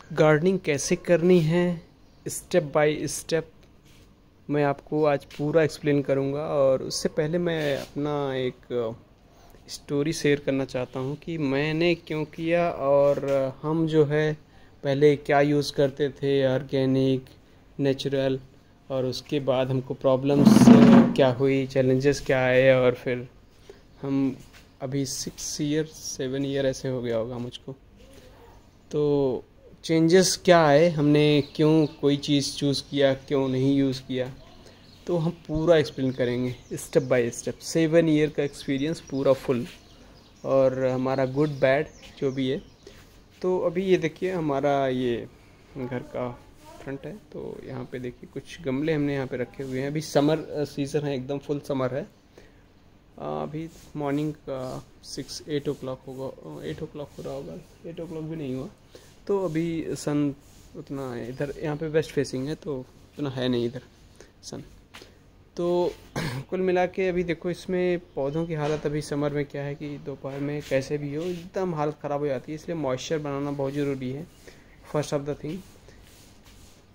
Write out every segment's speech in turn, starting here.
Gardening कैसे करनी है स्टेप बाय स्टेप मैं आपको आज पूरा एक्सप्लेन करूंगा। और उससे पहले मैं अपना एक स्टोरी शेयर करना चाहता हूं कि मैंने क्यों किया और हम जो है पहले क्या यूज़ करते थे, ऑर्गेनिक, नेचुरल, और उसके बाद हमको प्रॉब्लम्स क्या हुई, चैलेंजेस क्या आए, और फिर हम अभी 6 ईयर 7 ईयर ऐसे हो गया होगा मुझको, तो चेंजेस क्या आए, हमने क्यों कोई चीज़ चूज़ किया, क्यों नहीं यूज़ किया, तो हम पूरा एक्सप्लेन करेंगे स्टेप बाय स्टेप। 7 ईयर का एक्सपीरियंस पूरा फुल, और हमारा गुड बैड जो भी है। तो अभी ये देखिए हमारा ये घर का फ्रंट है, तो यहाँ पे देखिए कुछ गमले हमने यहाँ पे रखे हुए हैं। अभी समर सीज़न है, एकदम फुल समर है। अभी मॉर्निंग का 6-8 o'clock होगा, 8 o'clock हो रहा होगा, 8 o'clock भी नहीं हुआ। तो अभी सन उतना इधर यहाँ पे वेस्ट फेसिंग है, तो उतना है नहीं इधर सन। तो कुल मिला के अभी देखो इसमें पौधों की हालत अभी समर में क्या है कि दोपहर में कैसे भी हो एकदम हालत ख़राब हो जाती है, इसलिए मॉइस्चर बनाना बहुत ज़रूरी है, फर्स्ट ऑफ द थिंग।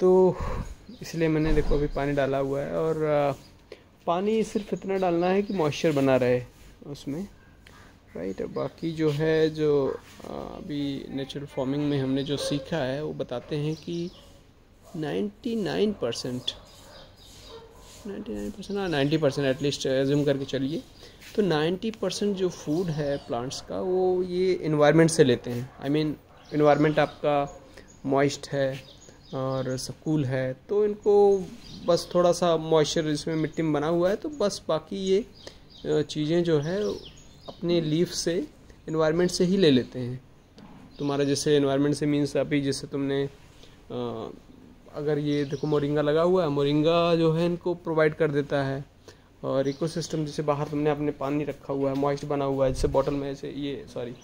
तो इसलिए मैंने देखो अभी पानी डाला हुआ है, और पानी सिर्फ इतना डालना है कि मॉइस्चर बना रहे उसमें, राइट। बाकी जो है जो अभी नेचुरल फार्मिंग में हमने जो सीखा है वो बताते हैं कि 99% 99% हाँ 90% एटलीस्ट एज्यूम करके चलिए, तो 90% जो फूड है प्लांट्स का वो ये इन्वायरमेंट से लेते हैं। आई मीन इन्वायरमेंट आपका मॉइस्ट है और सब कूल है, तो इनको बस थोड़ा सा मॉइस्चर इसमें मिट्टी में बना हुआ है, तो बस बाकी ये चीज़ें जो है अपने लीफ से इन्वायरमेंट से ही ले लेते हैं। तुम्हारा जैसे इन्वायरमेंट से मीन्स अभी जैसे तुमने अगर ये देखो मोरिंगा लगा हुआ है, मोरिंगा जो है इनको प्रोवाइड कर देता है। और इकोसिस्टम जैसे बाहर तुमने अपने पानी रखा हुआ है, मॉइस्ट बना हुआ है, जैसे बॉटल में ऐसे ये सॉरी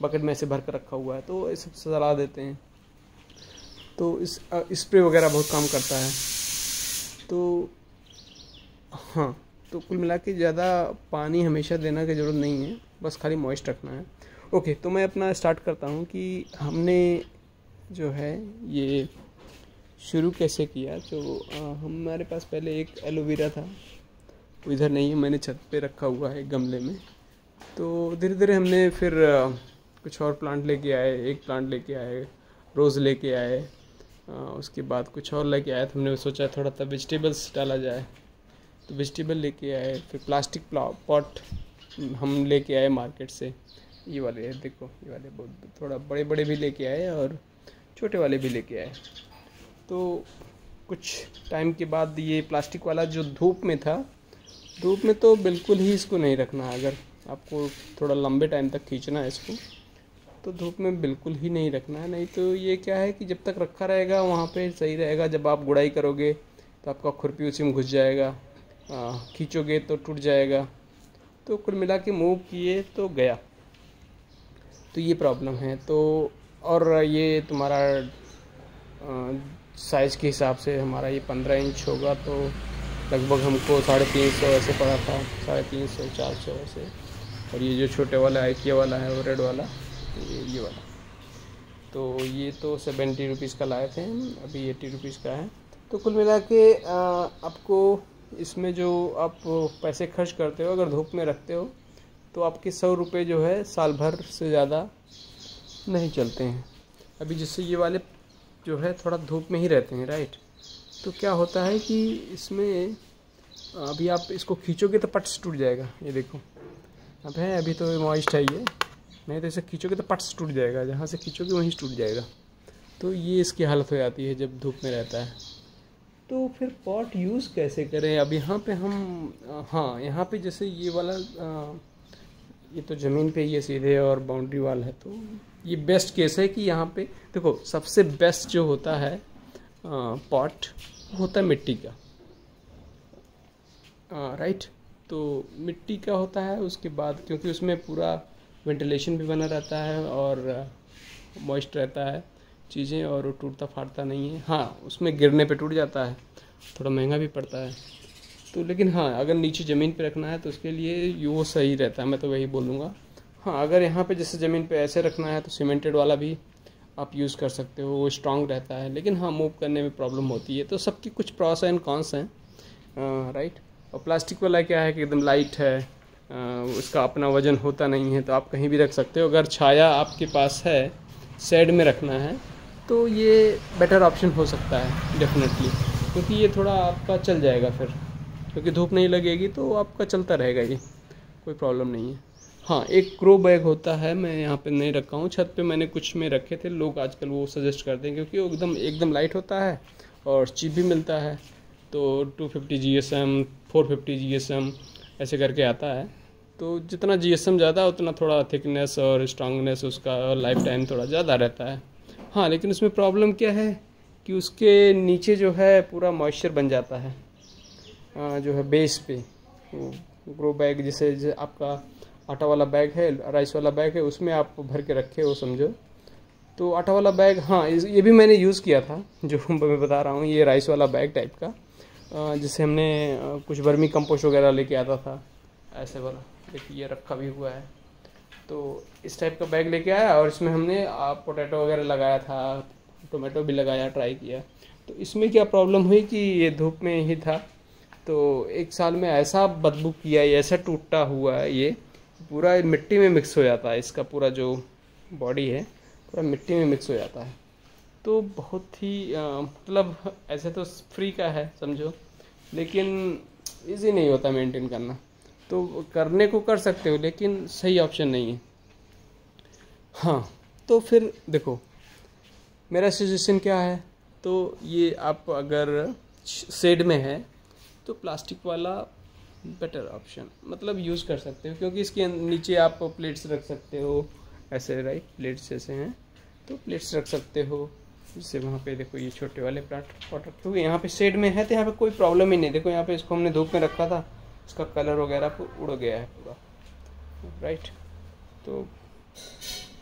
बकेट में ऐसे भर कर रखा हुआ है, तो ये सब सलाह देते हैं। तो इस स्प्रे वगैरह बहुत काम करता है। तो हाँ, तो कुल मिला के ज़्यादा पानी हमेशा देना की ज़रूरत नहीं है, बस खाली मॉइस्ट रखना है। ओके, तो मैं अपना स्टार्ट करता हूँ कि हमने जो है ये शुरू कैसे किया। तो हमारे पास पहले एक एलोवेरा था, वो इधर नहीं है, मैंने छत पे रखा हुआ है गमले में। तो धीरे धीरे हमने फिर कुछ और प्लांट लेके आए, एक प्लांट लेके आए, रोज़ लेके आए, उसके बाद कुछ और लेके आए, तो हमने सोचा थोड़ा सा वेजिटेबल्स डाला जाए, तो वेजिटेबल लेके आए। फिर प्लास्टिक पॉट हम लेके आए मार्केट से, ये वाले देखो, ये वाले बहुत थोड़ा बड़े बड़े भी लेके आए और छोटे वाले भी लेके आए। तो कुछ टाइम के बाद ये प्लास्टिक वाला जो धूप में था, धूप में तो बिल्कुल ही इसको नहीं रखना है। अगर आपको थोड़ा लंबे टाइम तक खींचना है इसको, तो धूप में बिल्कुल ही नहीं रखना है। नहीं तो ये क्या है कि जब तक रखा रहेगा वहाँ पे सही रहेगा, जब आप गुड़ाई करोगे तो आपका खुरपी उसी में घुस जाएगा, खींचोगे तो टूट जाएगा। तो कुल मिला के मूव किए तो गया, तो ये प्रॉब्लम है। तो और ये तुम्हारा साइज़ के हिसाब से हमारा ये 15 इंच होगा, तो लगभग हमको 350 ऐसे पड़ा था, 350 400 ऐसे। और ये जो छोटे वाला आइकिया वाला है वो रेड वाला, ये वाला, तो ये तो 70 रुपीज़ का लाए थे हम, अभी 80 रुपीज़ का है। तो कुल मिला के आपको इसमें जो आप पैसे खर्च करते हो, अगर धूप में रखते हो तो आपके 100 रुपये जो है साल भर से ज़्यादा नहीं चलते हैं। अभी जैसे ये वाले जो है थोड़ा धूप में ही रहते हैं, राइट। तो क्या होता है कि इसमें अभी आप इसको खींचोगे तो पट से टूट जाएगा। ये देखो अब है, अभी तो मॉइस्ट है ये, नहीं तो इसे खींचोगे तो पट से टूट जाएगा, जहाँ से खींचोगे वहीं से टूट जाएगा। तो ये इसकी हालत हो जाती है जब धूप में रहता है। तो फिर पॉट यूज़ कैसे करें। अब यहाँ पे हम हाँ, यहाँ पे जैसे ये वाला ये तो ज़मीन पे ये सीधे और बाउंड्री वाल है, तो ये बेस्ट केस है कि यहाँ पे देखो सबसे बेस्ट जो होता है पॉट होता है मिट्टी का, राइट। तो मिट्टी का होता है, उसके बाद क्योंकि उसमें पूरा वेंटिलेशन भी बना रहता है और मॉइस्ट रहता है चीज़ें, और वो टूटता फाटता नहीं है। हाँ, उसमें गिरने पे टूट जाता है, थोड़ा महंगा भी पड़ता है। तो लेकिन हाँ, अगर नीचे ज़मीन पे रखना है तो उसके लिए वो सही रहता है, मैं तो वही बोलूँगा। हाँ, अगर यहाँ पे जैसे ज़मीन पे ऐसे रखना है तो सीमेंटेड वाला भी आप यूज़ कर सकते हो, वो स्ट्रांग रहता है, लेकिन हाँ मूव करने में प्रॉब्लम होती है। तो सबकी कुछ प्रॉस एंड कॉन्स हैं, राइट। और प्लास्टिक वाला क्या है कि एकदम लाइट है, उसका अपना वजन होता नहीं है, तो आप कहीं भी रख सकते हो। अगर छाया आपके पास है, शेड में रखना है, तो ये बेटर ऑप्शन हो सकता है डेफिनेटली, क्योंकि ये थोड़ा आपका चल जाएगा फिर, क्योंकि धूप नहीं लगेगी तो आपका चलता रहेगा, ये कोई प्रॉब्लम नहीं है। हाँ, एक ग्रो बैग होता है, मैं यहाँ पे नहीं रखा हूँ, छत पे मैंने कुछ में रखे थे, लोग आजकल वो सजेस्ट करते हैं क्योंकि वो एकदम एकदम लाइट होता है और चीप भी मिलता है। तो 250 GSM, 450 GSM ऐसे करके आता है। तो जितना GSM ज़्यादा उतना थोड़ा थिकनेस और स्ट्रांगनेस उसका लाइफ टाइम थोड़ा ज़्यादा रहता है। हाँ, लेकिन उसमें प्रॉब्लम क्या है कि उसके नीचे जो है पूरा मॉइस्चर बन जाता है, जो है बेस पे। ग्रो बैग जैसे आपका आटा वाला बैग है, राइस वाला बैग है, उसमें आप भर के रखे हो समझो, तो आटा वाला बैग, हाँ ये भी मैंने यूज़ किया था, जो मैं बता रहा हूँ, ये राइस वाला बैग टाइप का, जिससे हमने कुछ वर्मी कंपोस्ट वगैरह लेके आता था, ऐसे वाला, देखिए ये रखा भी हुआ है। तो इस टाइप का बैग लेके आया और इसमें हमने पोटैटो वगैरह लगाया था, टोमेटो भी लगाया, ट्राई किया। तो इसमें क्या प्रॉब्लम हुई कि ये धूप में ही था, तो एक साल में ऐसा बदबू किया, ये ऐसा टूटा हुआ है, ये पूरा मिट्टी में मिक्स हो जाता है, इसका पूरा जो बॉडी है पूरा मिट्टी में मिक्स हो जाता है। तो बहुत ही मतलब ऐसे तो फ्री का है समझो, लेकिन इजी नहीं होता मेंटेन करना। तो करने को कर सकते हो, लेकिन सही ऑप्शन नहीं है। हाँ, तो फिर देखो मेरा सजेशन क्या है, तो ये आप अगर शेड में है तो प्लास्टिक वाला बेटर ऑप्शन, मतलब यूज़ कर सकते हो, क्योंकि इसके नीचे आप प्लेट्स रख सकते हो ऐसे, राइट, प्लेट्स जैसे हैं तो प्लेट्स रख सकते हो। जैसे वहाँ पे देखो ये छोटे वाले पॉट रखे हुए, यहाँ पे शेड में है तो यहाँ पे कोई प्रॉब्लम ही नहीं। देखो यहाँ पे इसको हमने धूप में रखा था, इसका कलर वगैरह उड़ गया है पूरा, राइट। तो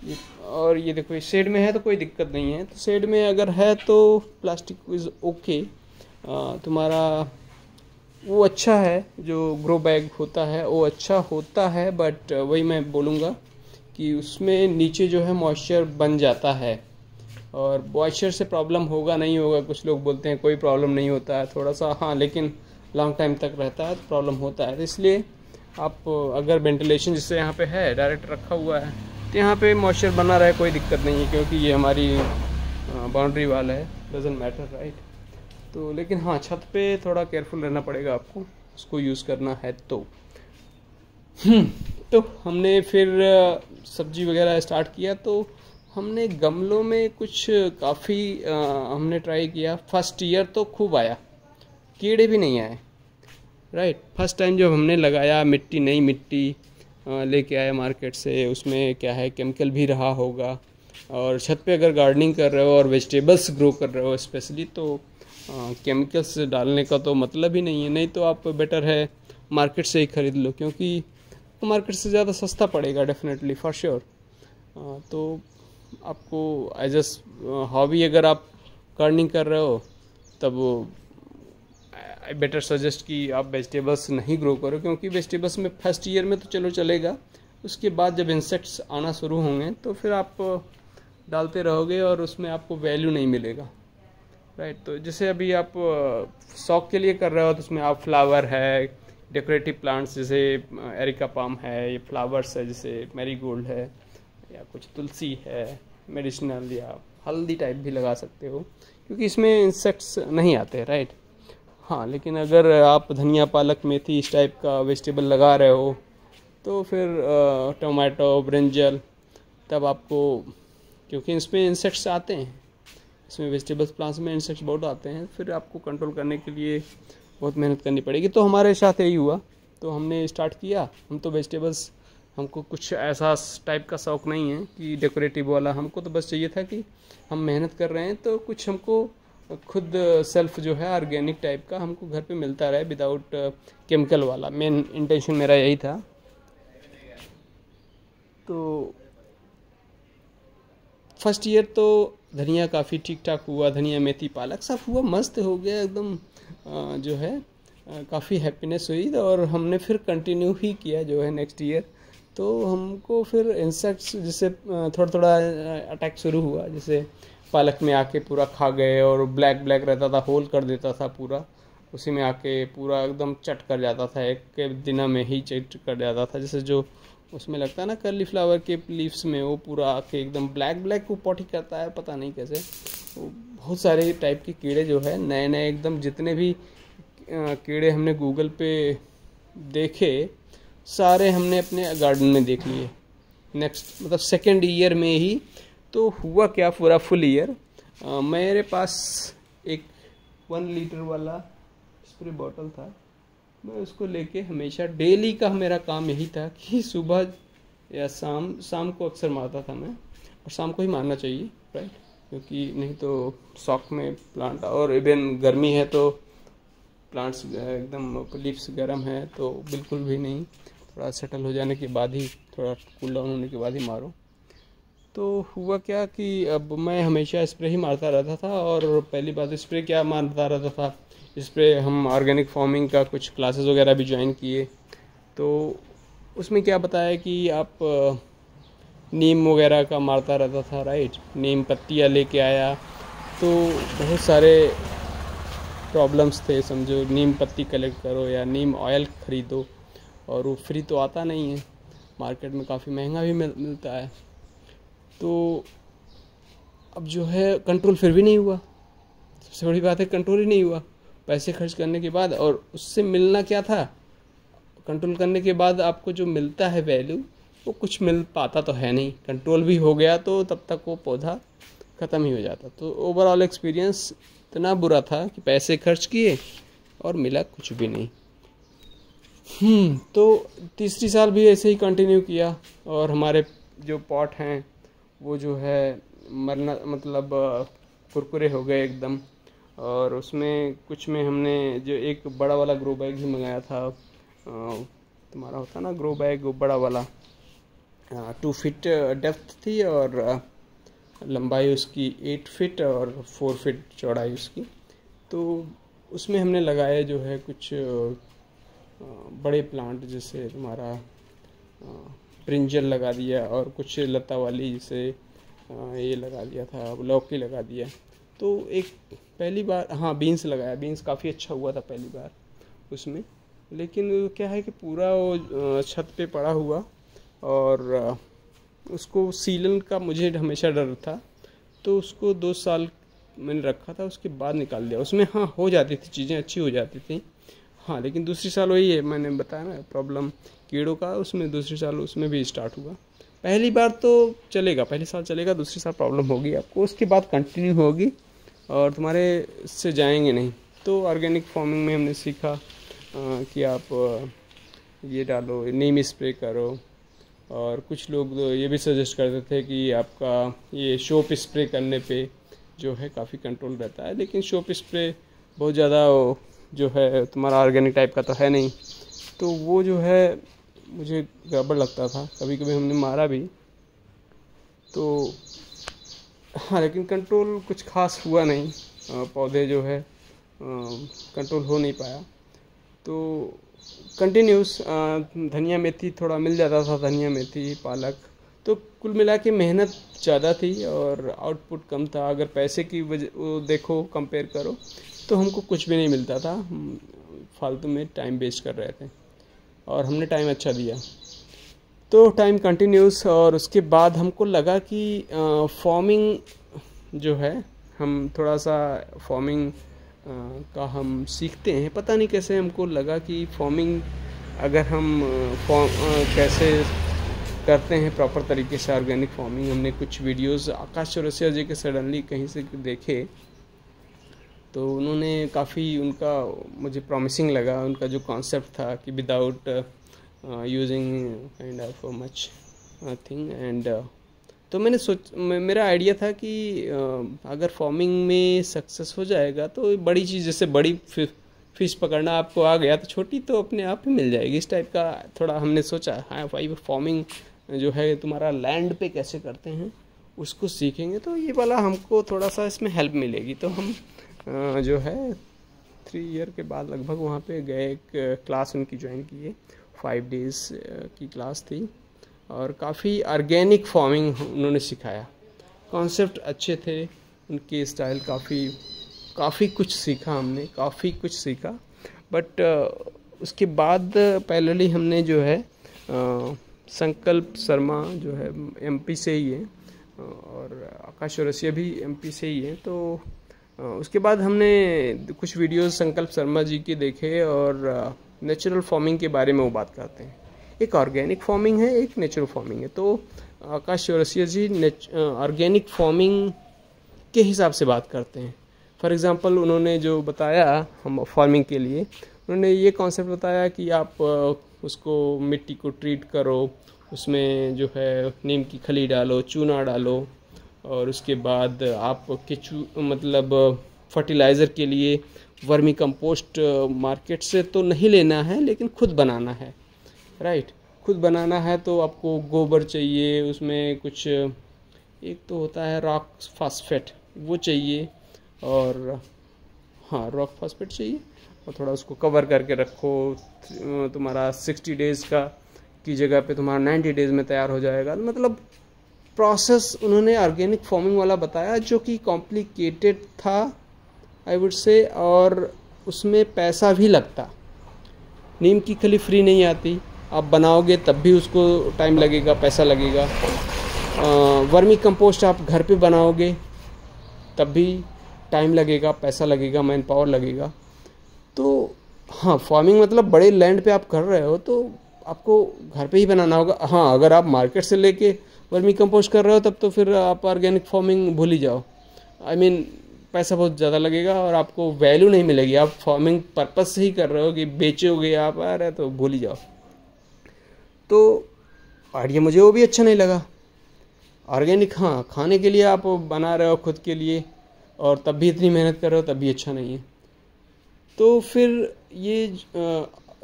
ये, और ये देखो ये शेड में है तो कोई दिक्कत नहीं है। तो शेड में अगर है तो प्लास्टिक इज़ ओके, तुम्हारा वो अच्छा है, जो ग्रो बैग होता है वो अच्छा होता है, बट वही मैं बोलूँगा कि उसमें नीचे जो है मॉइस्चर बन जाता है, और मॉइस्चर से प्रॉब्लम होगा नहीं होगा, कुछ लोग बोलते हैं कोई प्रॉब्लम नहीं होता है, थोड़ा सा हाँ, लेकिन लॉन्ग टाइम तक रहता है तो प्रॉब्लम होता है। तो इसलिए आप अगर वेंटिलेशन जिससे यहाँ पे है डायरेक्ट रखा हुआ है तो यहाँ पे मॉइस्चर बना रहे, कोई दिक्कत नहीं है, क्योंकि ये हमारी बाउंड्री वाल है, डजंट मैटर, राइट। तो लेकिन हाँ, छत पे थोड़ा केयरफुल रहना पड़ेगा आपको, उसको यूज़ करना है तो। तो हमने फिर सब्जी वगैरह स्टार्ट किया, तो हमने गमलों में कुछ काफ़ी हमने ट्राई किया। फर्स्ट ईयर तो खूब आया, कीड़े भी नहीं आए, राइट। फर्स्ट टाइम जब हमने लगाया, मिट्टी नई मिट्टी लेके आए मार्केट से, उसमें क्या है केमिकल भी रहा होगा, और छत पे अगर गार्डनिंग कर रहे हो और वेजिटेबल्स ग्रो कर रहे हो स्पेशली, तो केमिकल्स डालने का तो मतलब ही नहीं है। नहीं तो आप बेटर है मार्केट से ही ख़रीद लो, क्योंकि मार्केट से ज़्यादा सस्ता पड़ेगा डेफिनेटली, फॉर श्योर। तो आपको एज अ हॉबी अगर आप गार्डनिंग कर रहे हो, तब आई बेटर सजेस्ट कि आप वेजिटेबल्स नहीं ग्रो करो, क्योंकि वेजिटेबल्स में फर्स्ट ईयर में तो चलो चलेगा, उसके बाद जब इंसेक्ट्स आना शुरू होंगे तो फिर आप डालते रहोगे और उसमें आपको वैल्यू नहीं मिलेगा, राइट। तो जैसे अभी आप शौक के लिए कर रहे हो तो उसमें आप फ्लावर है, डेकोरेटिव प्लांट्स जैसे एरिका पाम है, ये फ्लावर्स है जैसे मैरीगोल्ड है, या कुछ तुलसी है मेडिसिनल, या हल्दी टाइप भी लगा सकते हो, क्योंकि इसमें इंसेक्ट्स नहीं आते, राइट। हाँ, लेकिन अगर आप धनिया, पालक, मेथी इस टाइप का वेजिटेबल लगा रहे हो तो फिर टमाटो, ब्रिंजल, तब आपको, क्योंकि इसमें इंसेक्ट्स आते हैं, इसमें वेजिटेबल्स प्लांट्स में इंसेक्ट्स बहुत आते हैं, फिर आपको कंट्रोल करने के लिए बहुत मेहनत करनी पड़ेगी। तो हमारे साथ यही हुआ, तो हमने स्टार्ट किया। हम तो वेजिटेबल्स, हमको कुछ ऐसा टाइप का शौक़ नहीं है कि डेकोरेटिव वाला, हमको तो बस चाहिए था कि हम मेहनत कर रहे हैं तो कुछ हमको खुद सेल्फ जो है ऑर्गेनिक टाइप का हमको घर पे मिलता रहे, विदाउट केमिकल वाला। मेन इंटेंशन मेरा यही था। तो फर्स्ट ईयर तो धनिया काफ़ी ठीक ठाक हुआ, धनिया, मेथी, पालक सब हुआ, मस्त हो गया एकदम, जो है काफ़ी हैप्पीनेस हुई, और हमने फिर कंटिन्यू ही किया जो है नेक्स्ट ईयर। तो हमको फिर इंसेक्ट्स जैसे थोड़ा थोड़ा अटैक शुरू हुआ, जैसे पालक में आके पूरा खा गए और ब्लैक ब्लैक रहता था, होल कर देता था पूरा, उसी में आके पूरा एकदम चट कर जाता था, एक के दिन में ही चट कर जाता था। जैसे जो उसमें लगता है ना कर्ली फ्लावर के लीव्स में, वो पूरा आके एकदम ब्लैक ब्लैक को पॉटी करता है, पता नहीं कैसे। वो बहुत सारे टाइप के कीड़े जो है नए नए एकदम, जितने भी कीड़े हमने गूगल पे देखे सारे हमने अपने गार्डन में देख लिए। नेक्स्ट मतलब सेकेंड ईयर में ही तो हुआ क्या, पूरा फुल ईयर मेरे पास एक 1 लीटर वाला स्प्रे बॉटल था। मैं उसको लेके हमेशा डेली का मेरा काम यही था कि सुबह या शाम को अक्सर मारता था मैं, और शाम को ही मारना चाहिए, राइट, क्योंकि नहीं तो शॉक में प्लांट, और इवन गर्मी है तो प्लांट्स एकदम लीव्स गर्म है तो बिल्कुल भी नहीं, थोड़ा सेटल हो जाने के बाद ही, थोड़ा कूल डाउन होने के बाद ही मारो। तो हुआ क्या कि अब मैं हमेशा स्प्रे ही मारता रहता था, और पहली बात स्प्रे क्या मारता रहता था, स्प्रे हम ऑर्गेनिक फार्मिंग का कुछ क्लासेस वगैरह भी ज्वाइन किए। तो उसमें क्या बताया कि आप नीम वगैरह का मारता रहता था, राइट, नीम पत्तियाँ लेके आया, तो बहुत सारे प्रॉब्लम्स थे, समझो नीम पत्ती कलेक्ट करो या नीम ऑयल ख़रीदो, और वो फ्री तो आता नहीं है, मार्केट में काफ़ी महंगा भी मिलता है। तो अब जो है कंट्रोल फिर भी नहीं हुआ, सबसे बड़ी बात है कंट्रोल ही नहीं हुआ, पैसे खर्च करने के बाद, और उससे मिलना क्या था, कंट्रोल करने के बाद आपको जो मिलता है वैल्यू, वो कुछ मिल पाता तो है नहीं। कंट्रोल भी हो गया तो तब तक वो पौधा ख़त्म ही हो जाता। तो ओवरऑल एक्सपीरियंस इतना बुरा था कि पैसे खर्च किए और मिला कुछ भी नहीं। तो तीसरी साल भी ऐसे ही कंटिन्यू किया, और हमारे जो पॉट हैं वो जो है मरना, मतलब कुरकुरे हो गए एकदम, और उसमें कुछ में हमने जो एक बड़ा वाला ग्रो बैग ही मंगाया था, तुम्हारा होता ना ग्रो बैग, वो बड़ा वाला 2 फीट डेप्थ थी, और लंबाई उसकी 8 फीट और 4 फीट चौड़ाई उसकी। तो उसमें हमने लगाए जो है कुछ बड़े प्लांट, जैसे तुम्हारा ब्रिंजल लगा दिया, और कुछ लता वाली जैसे ये लगा दिया था, लौकी लगा दिया। तो एक पहली बार, हाँ, बीन्स लगाया, बीन्स काफ़ी अच्छा हुआ था पहली बार उसमें, लेकिन क्या है कि पूरा वो छत पे पड़ा हुआ, और उसको सीलन का मुझे हमेशा डर था, तो उसको 2 साल मैंने रखा था, उसके बाद निकाल दिया। उसमें हाँ हो जाती थी चीज़ें, अच्छी हो जाती थी, हाँ, लेकिन दूसरी साल वही है, मैंने बताया ना प्रॉब्लम कीड़ों का, उसमें दूसरी साल उसमें भी स्टार्ट हुआ। पहली बार तो चलेगा, पहली साल चलेगा, दूसरी साल प्रॉब्लम होगी आपको, उसके बाद कंटिन्यू होगी और तुम्हारे से जाएंगे नहीं। तो ऑर्गेनिक फार्मिंग में हमने सीखा कि आप ये डालो, नीम स्प्रे करो, और कुछ लोग ये भी सजेस्ट करते थे कि आपका ये सोप स्प्रे करने पे जो है काफ़ी कंट्रोल रहता है, लेकिन सोप स्प्रे बहुत ज़्यादा जो है तुम्हारा ऑर्गेनिक टाइप का तो है नहीं, तो वो जो है मुझे गड़बड़ लगता था, कभी कभी हमने मारा भी। तो हाँ, लेकिन कंट्रोल कुछ खास हुआ नहीं, पौधे जो है कंट्रोल हो नहीं पाया। तो कंटिन्यूस धनिया मेथी थोड़ा मिल जाता था, धनिया मेथी पालक, तो कुल मिला के मेहनत ज़्यादा थी और आउटपुट कम था। अगर पैसे की वजह वो देखो, कंपेयर करो, तो हमको कुछ भी नहीं मिलता था, फालतू में टाइम वेस्ट कर रहे थे, और हमने टाइम अच्छा दिया। तो टाइम कंटिन्यूस, और उसके बाद हमको लगा कि फार्मिंग जो है, हम थोड़ा सा फार्मिंग का हम सीखते हैं, पता नहीं कैसे हमको लगा कि फार्मिंग अगर हम कैसे करते हैं प्रॉपर तरीके से ऑर्गेनिक फार्मिंग। हमने कुछ वीडियोस आकाश चौरसिया जी के सडनली कहीं से देखे, तो उन्होंने काफ़ी, उनका मुझे प्रॉमिसिंग लगा, उनका जो कॉन्सेप्ट था कि without using kind of much thing and, तो मैंने मेरा आइडिया था कि अगर फार्मिंग में सक्सेस हो जाएगा तो बड़ी चीज़, जैसे बड़ी फिश पकड़ना आपको आ गया तो छोटी तो अपने आप ही मिल जाएगी, इस टाइप का थोड़ा हमने सोचा। हाँ भाई, फार्मिंग जो है तुम्हारा लैंड पे कैसे करते हैं उसको सीखेंगे, तो ये वाला हमको थोड़ा सा इसमें हेल्प मिलेगी। तो हम जो है 3 ईयर के बाद लगभग वहाँ पे गए, एक क्लास उनकी ज्वाइन किए, 5 डेज़ की क्लास थी, और काफ़ी ऑर्गेनिक फार्मिंग उन्होंने सिखाया। कॉन्सेप्ट अच्छे थे उनके, स्टाइल काफ़ी कुछ सीखा हमने, काफ़ी कुछ सीखा। बट उसके बाद पैरेलली हमने जो है संकल्प शर्मा जो है एमपी से ही है और आकाश चौरसिया भी एमपी से ही है। तो उसके बाद हमने कुछ वीडियोस संकल्प शर्मा जी के देखे और नेचुरल फार्मिंग के बारे में वो बात करते हैं। एक ऑर्गेनिक फार्मिंग है, एक नेचुरल फार्मिंग है। तो आकाश चौरसिया जी ऑर्गेनिक फार्मिंग के हिसाब से बात करते हैं। फॉर एग्ज़ाम्पल उन्होंने जो बताया हम फार्मिंग के लिए, उन्होंने ये कॉन्सेप्ट बताया कि आप उसको मिट्टी को ट्रीट करो, उसमें जो है नीम की खली डालो, चूना डालो और उसके बाद आप मतलब फर्टिलाइज़र के लिए वर्मी कंपोस्ट मार्केट से तो नहीं लेना है लेकिन खुद बनाना है, राइट। खुद बनाना है तो आपको गोबर चाहिए, उसमें कुछ एक तो होता है रॉक फॉस्फेट वो चाहिए और हाँ रॉक फॉस्फेट चाहिए और थोड़ा उसको कवर करके रखो। तुम्हारा 60 डेज़ का की जगह पे तुम्हारा 90 डेज़ में तैयार हो जाएगा। मतलब प्रोसेस उन्होंने ऑर्गेनिक फार्मिंग वाला बताया जो कि कॉम्प्लिकेटेड था आई वुड से, और उसमें पैसा भी लगता। नीम की खली फ्री नहीं आती, आप बनाओगे तब भी उसको टाइम लगेगा, पैसा लगेगा। वर्मी कंपोस्ट आप घर पे बनाओगे तब भी टाइम लगेगा, पैसा लगेगा, मैन पावर लगेगा। तो हाँ फार्मिंग मतलब बड़े लैंड पे आप कर रहे हो तो आपको घर पे ही बनाना होगा। हाँ अगर आप मार्केट से लेके वर्मी कंपोस्ट कर रहे हो तब तो फिर आप ऑर्गेनिक फार्मिंग भूल ही जाओ। आई मीन पैसा बहुत ज़्यादा लगेगा और आपको वैल्यू नहीं मिलेगी। आप फार्मिंग पर्पस से ही कर रहे हो कि बेचोगे आप, आ रहे तो भूल ही जाओ। तो आइडिया मुझे वो भी अच्छा नहीं लगा। ऑर्गेनिक हाँ खाने के लिए आप बना रहे हो खुद के लिए और तब भी इतनी मेहनत कर रहे हो तब भी अच्छा नहीं है। तो फिर ये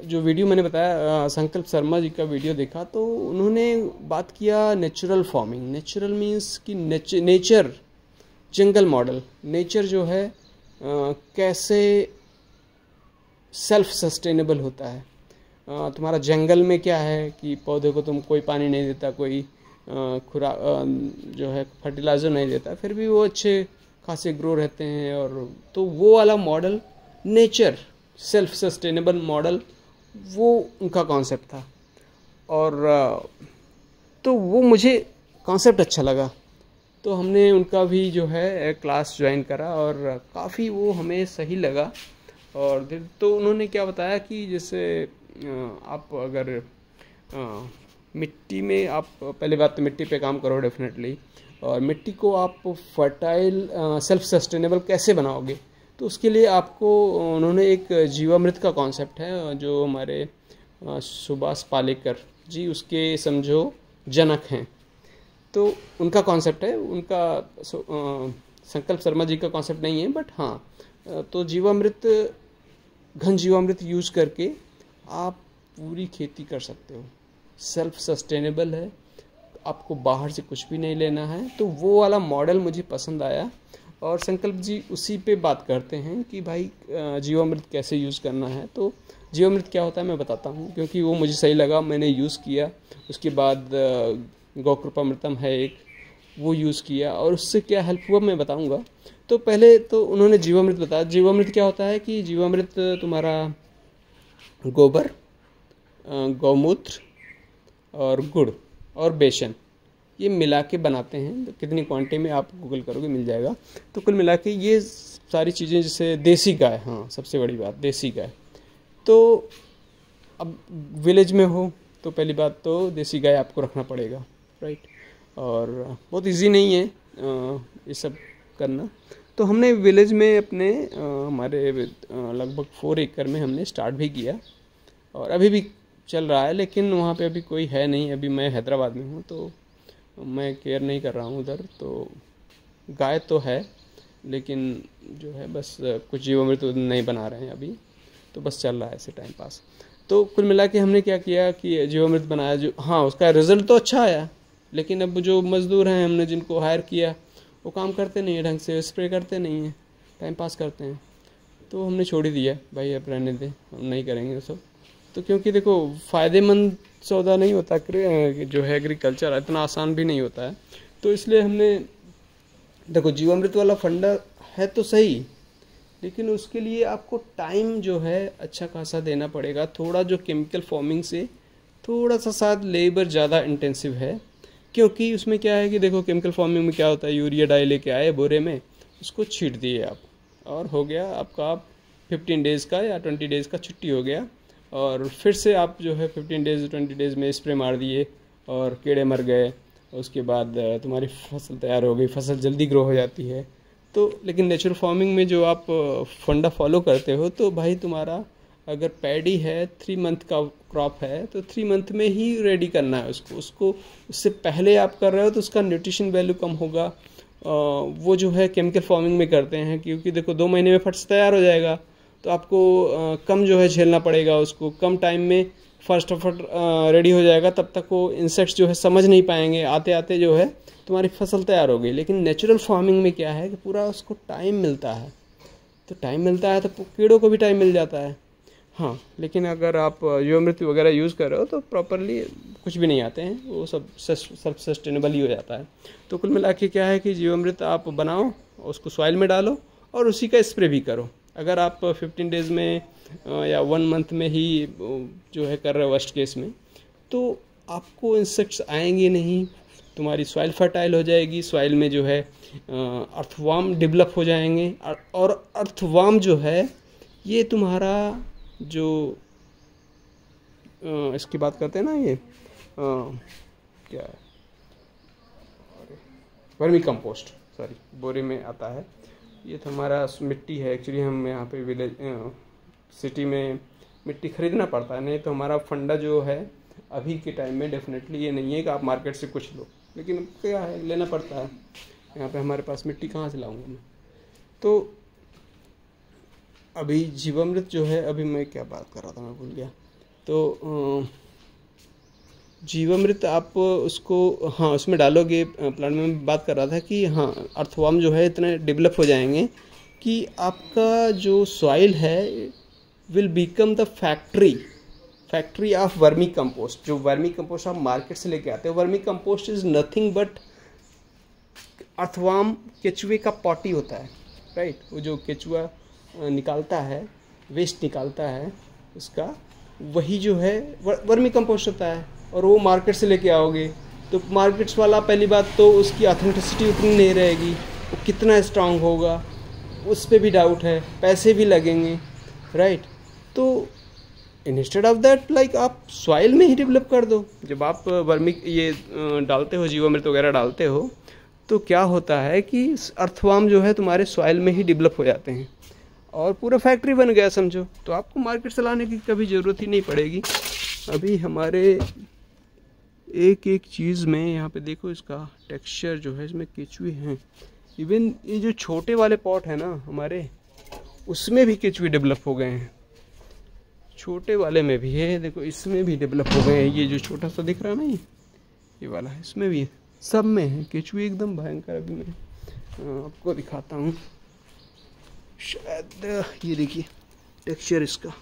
जो वीडियो मैंने बताया संकल्प शर्मा जी का वीडियो देखा तो उन्होंने बात किया नेचुरल फार्मिंग। नेचुरल मीन्स कि नेचर जंगल मॉडल। नेचर जो है कैसे सेल्फ सस्टेनेबल होता है। तुम्हारा जंगल में क्या है कि पौधे को तुम कोई पानी नहीं देता, कोई खुराक जो है फर्टिलाइज़र नहीं देता, फिर भी वो अच्छे खासे ग्रो रहते हैं। और तो वो वाला model nature self sustainable model वो उनका कॉन्सेप्ट था और तो वो मुझे कॉन्सेप्ट अच्छा लगा। तो हमने उनका भी जो है क्लास ज्वाइन करा और काफ़ी वो हमें सही लगा। और तो उन्होंने क्या बताया कि जैसे आप अगर मिट्टी में आप पहले बात तो मिट्टी पे काम करो डेफिनेटली, और मिट्टी को आप फर्टाइल सेल्फ सस्टेनेबल कैसे बनाओगे तो उसके लिए आपको उन्होंने एक जीवामृत का कॉन्सेप्ट है जो हमारे सुभाष पालेकर जी उसके समझो जनक हैं। तो उनका कॉन्सेप्ट है, उनका संकल्प शर्मा जी का कॉन्सेप्ट नहीं है बट हाँ तो जीवामृत घन जीवामृत यूज़ करके आप पूरी खेती कर सकते हो। सेल्फ सस्टेनेबल है, आपको बाहर से कुछ भी नहीं लेना है। तो वो वाला मॉडल मुझे पसंद आया और संकल्प जी उसी पे बात करते हैं कि भाई जीवामृत कैसे यूज़ करना है। तो जीवामृत क्या होता है मैं बताता हूँ क्योंकि वो मुझे सही लगा, मैंने यूज़ किया। उसके बाद गौकृपामृतम है एक, वो यूज़ किया और उससे क्या हेल्प हुआ मैं बताऊँगा। तो पहले तो उन्होंने जीवामृत बताया। जीवामृत क्या होता है कि जीवामृत तुम्हारा गोबर, गौमूत्र और गुड़ और बेसन ये मिला के बनाते हैं। तो कितनी क्वांटिटी में आप गूगल करोगे मिल जाएगा। तो कुल मिला के ये सारी चीज़ें, जैसे देसी गाय, हाँ सबसे बड़ी बात देसी गाय। तो अब विलेज में हो तो पहली बात तो देसी गाय आपको रखना पड़ेगा, राइट। और बहुत इजी नहीं है ये सब करना। तो हमने विलेज में अपने हमारे लगभग 4 एकड़ में हमने स्टार्ट भी किया और अभी भी चल रहा है, लेकिन वहाँ पे अभी कोई है नहीं। अभी मैं हैदराबाद में हूँ तो मैं केयर नहीं कर रहा हूँ उधर। तो गाय तो है लेकिन जो है बस कुछ जीवामृत नहीं बना रहे हैं अभी, तो बस चल रहा है ऐसे टाइम पास। तो कुल मिला के हमने क्या किया कि जीवामृत बनाया, जो हाँ उसका रिज़ल्ट तो अच्छा आया, लेकिन अब जो मज़दूर हैं हमने जिनको हायर किया वो काम करते नहीं है ढंग से, स्प्रे करते नहीं हैं, टाइम पास करते हैं। तो हमने छोड़ ही दिया भाई, अब रहने दें, हम नहीं करेंगे वो सब। तो क्योंकि देखो फ़ायदेमंद सौदा नहीं होता, जो है एग्रीकल्चर इतना आसान भी नहीं होता है। तो इसलिए हमने देखो जीवामृत वाला फंडा है तो सही, लेकिन उसके लिए आपको टाइम जो है अच्छा खासा देना पड़ेगा। थोड़ा जो केमिकल फार्मिंग से थोड़ा सा शायद लेबर ज़्यादा इंटेंसिव है, क्योंकि उसमें क्या है कि देखो केमिकल फार्मिंग में क्या होता है, यूरिया डाई लेके आए बोरे में, उसको छीट दिए आप, और हो गया आपका 15 डेज़ का या 20 डेज़ का छुट्टी हो गया। और फिर से आप जो है 15 डेज़ 20 डेज़ में स्प्रे मार दिए और कीड़े मर गए, उसके बाद तुम्हारी फसल तैयार हो गई, फसल जल्दी ग्रो हो जाती है। तो लेकिन नेचुरल फार्मिंग में जो आप फंडा फॉलो करते हो, तो भाई तुम्हारा अगर पैडी है 3 मंथ का क्रॉप है तो 3 मंथ में ही रेडी करना है उसको उससे पहले आप कर रहे हो तो उसका न्यूट्रिशन वैल्यू कम होगा। वो जो है केमिकल फार्मिंग में करते हैं, क्योंकि देखो 2 महीने में फट से तैयार हो जाएगा, तो आपको कम जो है झेलना पड़ेगा उसको, कम टाइम में फर्स्ट ऑफ रेडी हो जाएगा, तब तक वो इंसेक्ट्स जो है समझ नहीं पाएंगे, आते आते जो है तुम्हारी फसल तैयार हो गई। लेकिन नेचुरल फार्मिंग में क्या है कि पूरा उसको टाइम मिलता है, तो टाइम मिलता है तो कीड़ों को भी टाइम मिल जाता है। हाँ, लेकिन अगर आप जीवामृत वगैरह यूज़ कर रहे हो तो प्रॉपरली कुछ भी नहीं आते हैं, वो सब सेल्फ सस्टेनेबल ही हो जाता है। तो कुल मिला के क्या है कि जीवामृत आप बनाओ, उसको सॉइल में डालो और उसी का स्प्रे भी करो। अगर आप 15 डेज़ में या 1 मंथ में ही जो है कर रहे हो वर्स्ट केस में, तो आपको इंसेक्ट्स आएंगे नहीं, तुम्हारी सॉइल फर्टाइल हो जाएगी, सॉइल में जो है अर्थवार्म डेवलप हो जाएंगे। और अर्थवार्म जो है ये तुम्हारा जो इसकी बात करते हैं ना, ये क्या है, वर्मी कंपोस्ट, सॉरी, बोरे में आता है। ये तो हमारा मिट्टी है, एक्चुअली हम यहाँ पे विलेज सिटी में मिट्टी खरीदना पड़ता है, नहीं तो हमारा फंडा जो है अभी के टाइम में डेफिनेटली ये नहीं है कि आप मार्केट से कुछ लो, लेकिन क्या है लेना पड़ता है। यहाँ पे हमारे पास मिट्टी कहाँ से लाऊंगा मैं। तो अभी जीवामृत जो है, अभी मैं क्या बात कर रहा था मैं भूल गया। तो जीवामृत आप उसको, हाँ, उसमें डालोगे प्लांट में। मैं बात कर रहा था कि हाँ, अर्थवार्म जो है इतने डेवलप हो जाएंगे कि आपका जो सॉइल है will become the factory of vermi compost. जो वर्मी कंपोस्ट आप मार्केट से लेके आते हो, vermi compost is nothing but earthworm केचुए का पॉटी होता है, राइट। वो जो केचुआ निकालता है, वेस्ट निकालता है उसका, वही जो है वर्मी कंपोस्ट होता है। और वो मार्केट से लेके आओगे तो मार्केट्स वाला, पहली बात तो उसकी ऑथेंटिसिटी उतनी नहीं रहेगी, वो कितना स्ट्रांग होगा उस पर भी डाउट है, पैसे भी लगेंगे, राइट। तो इंस्टेड ऑफ दैट लाइक आप सॉइल में ही डेवलप कर दो। जब आप वर्मी ये डालते हो, जीवामृत वगैरह डालते हो, तो क्या होता है कि अर्थवार्म जो है तुम्हारे सॉइल में ही डेवलप हो जाते हैं और पूरा फैक्ट्री बन गया समझो। तो आपको मार्केट से लाने की कभी ज़रूरत ही नहीं पड़ेगी। अभी हमारे एक एक चीज़ में यहाँ पे देखो, इसका टेक्सचर जो है, इसमें केचुए हैं। इवन ये जो छोटे वाले पॉट है ना हमारे, उसमें भी केचुए डेवलप हो गए हैं। छोटे वाले में भी है, देखो इसमें भी डेवलप हो गए हैं। ये जो छोटा सा दिख रहा है ना, ये वाला है, इसमें भी है, सब में है केचुए, एकदम भयंकर। अभी मैं आपको दिखाता हूँ, शायद ये देखिए टेक्सचर इसका,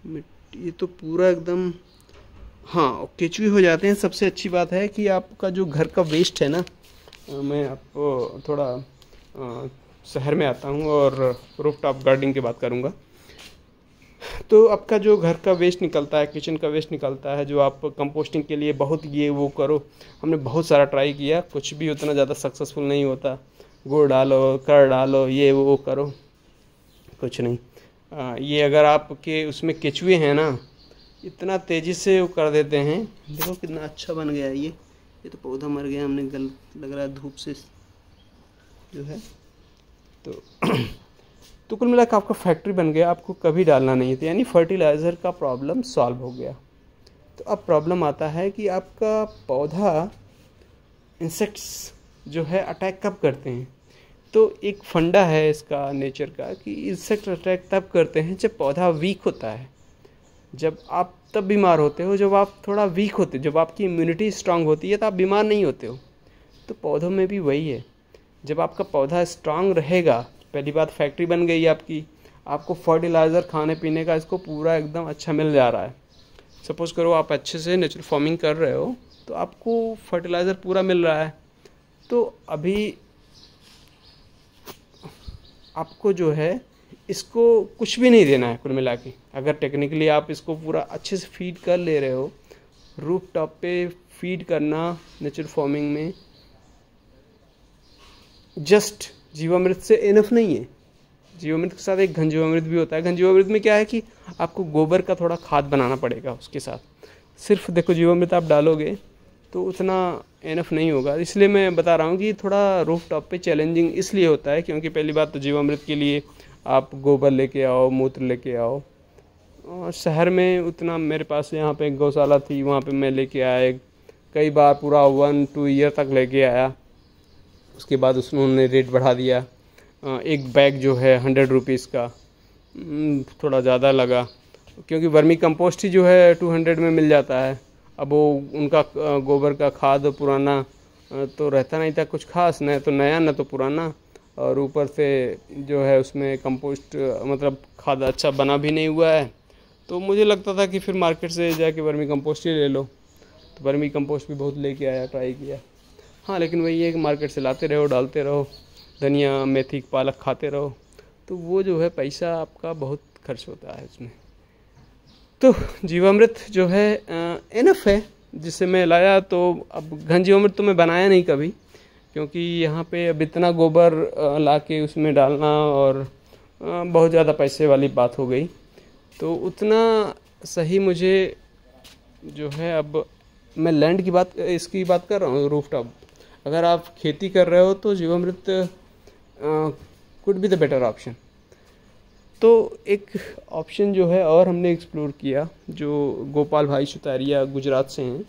मिट्टी, ये तो पूरा एकदम, हाँ, केचुए हो जाते हैं। सबसे अच्छी बात है कि आपका जो घर का वेस्ट है ना, मैं आपको थोड़ा शहर में आता हूँ और रूफटॉप गार्डनिंग की बात करूँगा। तो आपका जो घर का वेस्ट निकलता है, किचन का वेस्ट निकलता है, जो आप कंपोस्टिंग के लिए बहुत ये वो करो, हमने बहुत सारा ट्राई किया, कुछ भी उतना ज़्यादा सक्सेसफुल नहीं होता। गुड़ डालो, कर डालो, ये वो करो, कुछ नहीं। ये अगर आपके उसमें केचुए हैं ना, इतना तेज़ी से वो कर देते हैं। देखो कितना अच्छा बन गया है ये तो पौधा मर गया, हमने गल लग रहा है धूप से जो है। तो कुल मिला के आपका फैक्ट्री बन गया, आपको कभी डालना नहीं था, यानी फर्टिलाइज़र का प्रॉब्लम सॉल्व हो गया। तो अब प्रॉब्लम आता है कि आपका पौधा इंसेक्ट्स जो है अटैक कब करते हैं। तो एक फंडा है इसका नेचर का कि इंसेक्ट अटैक तब करते हैं जब पौधा वीक होता है, जब आप तब बीमार होते हो, जब आप थोड़ा वीक होते हो, जब आपकी इम्यूनिटी स्ट्रांग होती है तो आप बीमार नहीं होते हो। तो पौधों में भी वही है, जब आपका पौधा स्ट्रांग रहेगा, पहली बात फैक्ट्री बन गई आपकी, आपको फर्टिलाइज़र खाने पीने का इसको पूरा एकदम अच्छा मिल जा रहा है। सपोज़ करो आप अच्छे से नेचुरल फार्मिंग कर रहे हो तो आपको फर्टिलाइज़र पूरा मिल रहा है। तो अभी आपको जो है इसको कुछ भी नहीं देना है कुल मिला के। अगर टेक्निकली आप इसको पूरा अच्छे से फीड कर ले रहे हो, रूफ टॉप पे फीड करना नेचुरल फार्मिंग में जस्ट जीवामृत से इनफ नहीं है। जीवामृत के साथ एक घन जीवामृत भी होता है। घन जीवामृत में क्या है कि आपको गोबर का थोड़ा खाद बनाना पड़ेगा उसके साथ। सिर्फ देखो जीवामृत आप डालोगे तो उतना इनफ नहीं होगा। इसलिए मैं बता रहा हूँ कि थोड़ा रूफ टॉप पे चैलेंजिंग इसलिए होता है क्योंकि पहली बात तो जीवामृत के लिए आप गोबर लेके आओ, मूत्र लेके आओ। और शहर में उतना, मेरे पास यहाँ पे एक गौशाला थी, वहाँ पे मैं लेके आया कई बार, पूरा 1-2 ईयर तक लेके आया। उसके बाद उन्होंने रेट बढ़ा दिया। एक बैग जो है 100 रुपीज़ का, थोड़ा ज़्यादा लगा क्योंकि वर्मी कंपोस्ट ही जो है 200 में मिल जाता है। अब वो उनका गोबर का खाद पुराना तो रहता नहीं था कुछ खास, न तो नया न तो पुराना, और ऊपर से जो है उसमें कंपोस्ट मतलब खाद अच्छा बना भी नहीं हुआ है। तो मुझे लगता था कि फिर मार्केट से जाके वर्मी कंपोस्ट ही ले लो। तो वर्मी कंपोस्ट भी बहुत लेके आया, ट्राई किया। हाँ, लेकिन वही है कि मार्केट से लाते रहो, डालते रहो, धनिया मेथी पालक खाते रहो, तो वो जो है पैसा आपका बहुत खर्च होता है उसमें। तो जीवामृत जो है इनफ है जिससे मैं लाया। तो अब घन जीवामृत तो मैं बनाया नहीं कभी, क्योंकि यहाँ पे अब इतना गोबर ला के उसमें डालना और बहुत ज़्यादा पैसे वाली बात हो गई। तो उतना सही मुझे जो है, अब मैं लैंड की बात, इसकी बात कर रहा हूँ रूफ टॉप। अगर आप खेती कर रहे हो तो jeevamrut could be the better option. तो एक ऑप्शन जो है और हमने एक्सप्लोर किया, जो गोपाल भाई सुतारिया गुजरात से हैं,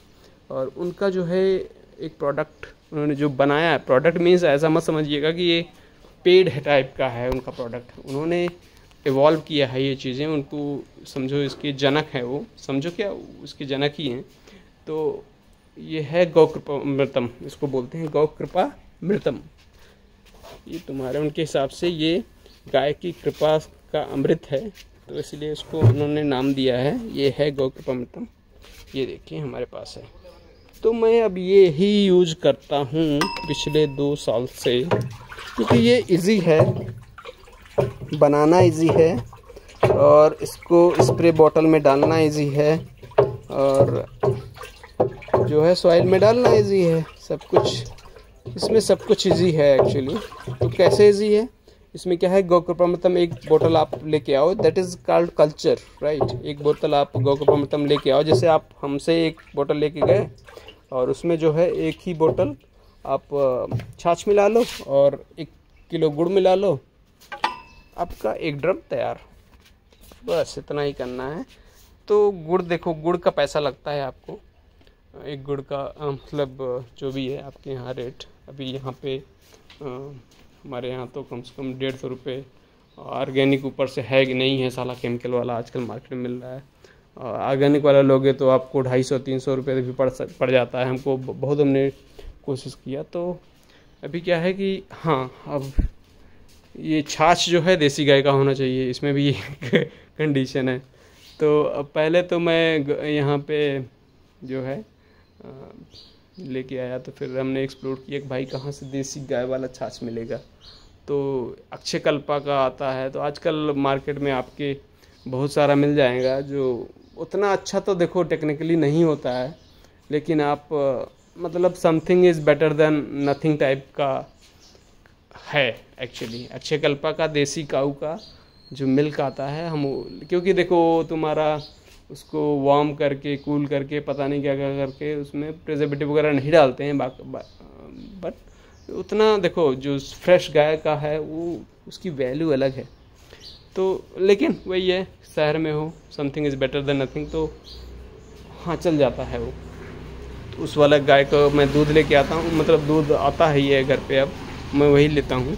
और उनका जो है एक प्रोडक्ट उन्होंने जो बनाया है। प्रोडक्ट मीन्स ऐसा मत समझिएगा कि ये पेड है टाइप का है उनका प्रोडक्ट। उन्होंने इवॉल्व किया है ये चीज़ें, उनको समझो इसके जनक हैं वो, समझो क्या उसके जनक ही हैं। तो ये है गौ कृपा मृतम, इसको बोलते हैं गौ कृपा मृतम। ये तुम्हारे उनके हिसाब से ये गाय की कृपा का अमृत है, तो इसलिए इसको उन्होंने नाम दिया है। ये है गौ कृपा मृतम, ये देखिए हमारे पास है। तो मैं अब ये ही यूज करता हूँ पिछले 2 साल से, क्योंकि ये इजी है, बनाना इजी है, और इसको स्प्रे बॉटल में डालना इजी है, और जो है सॉइल में डालना इजी है। सब कुछ इसमें, सब कुछ इजी है एक्चुअली। तो कैसे इजी है, इसमें क्या है, गौ कृपामृतम एक बोतल आप लेके आओ, that is called culture, right. एक बोतल आप गौ कृपामृतम लेके आओ, जैसे आप हमसे एक बोतल लेके गए, और उसमें जो है एक ही बोतल आप छाछ मिला लो और 1 किलो गुड़ मिला लो, आपका एक ड्रम तैयार। बस इतना ही करना है। तो गुड़ देखो, गुड़ का पैसा लगता है आपको, एक गुड़ का मतलब जो भी है आपके यहाँ रेट। अभी यहाँ पे हमारे यहाँ तो कम से कम 150 रुपये ऑर्गेनिक ऊपर से है कि नहीं है, साला केमिकल वाला आजकल मार्केट में मिल रहा है। ऑर्गेनिक वाला लोगे तो आपको 250-300 रुपये भी पड़ जाता है। हमको बहुत, हमने कोशिश किया। तो अभी क्या है कि हाँ, अब ये छाछ जो है देसी गाय का होना चाहिए, इसमें भी कंडीशन है। तो अब पहले तो मैं यहाँ पे जो है लेके आया, तो फिर हमने एक्सप्लोर किया कि भाई कहाँ से देसी गाय वाला छाछ मिलेगा। तो अक्षय कल्पा का आता है, तो आजकल मार्केट में आपके बहुत सारा मिल जाएगा, जो उतना अच्छा तो देखो टेक्निकली नहीं होता है, लेकिन आप मतलब something is better than nothing type का है एक्चुअली। अक्षय कल्पा का देसी काऊ का जो मिल्क आता है, हम क्योंकि देखो तुम्हारा उसको वार्म करके, कूल करके, पता नहीं क्या क्या करके उसमें प्रिजर्वेटिव वगैरह नहीं डालते हैं, बट उतना देखो जो फ्रेश गाय का है वो उसकी वैल्यू अलग है। तो लेकिन वही है, शहर में हो something is better than nothing, तो हाँ चल जाता है वो। तो उस वाला गाय को मैं दूध लेके आता हूँ, मतलब दूध आता है ये घर पे, अब मैं वही लेता हूँ।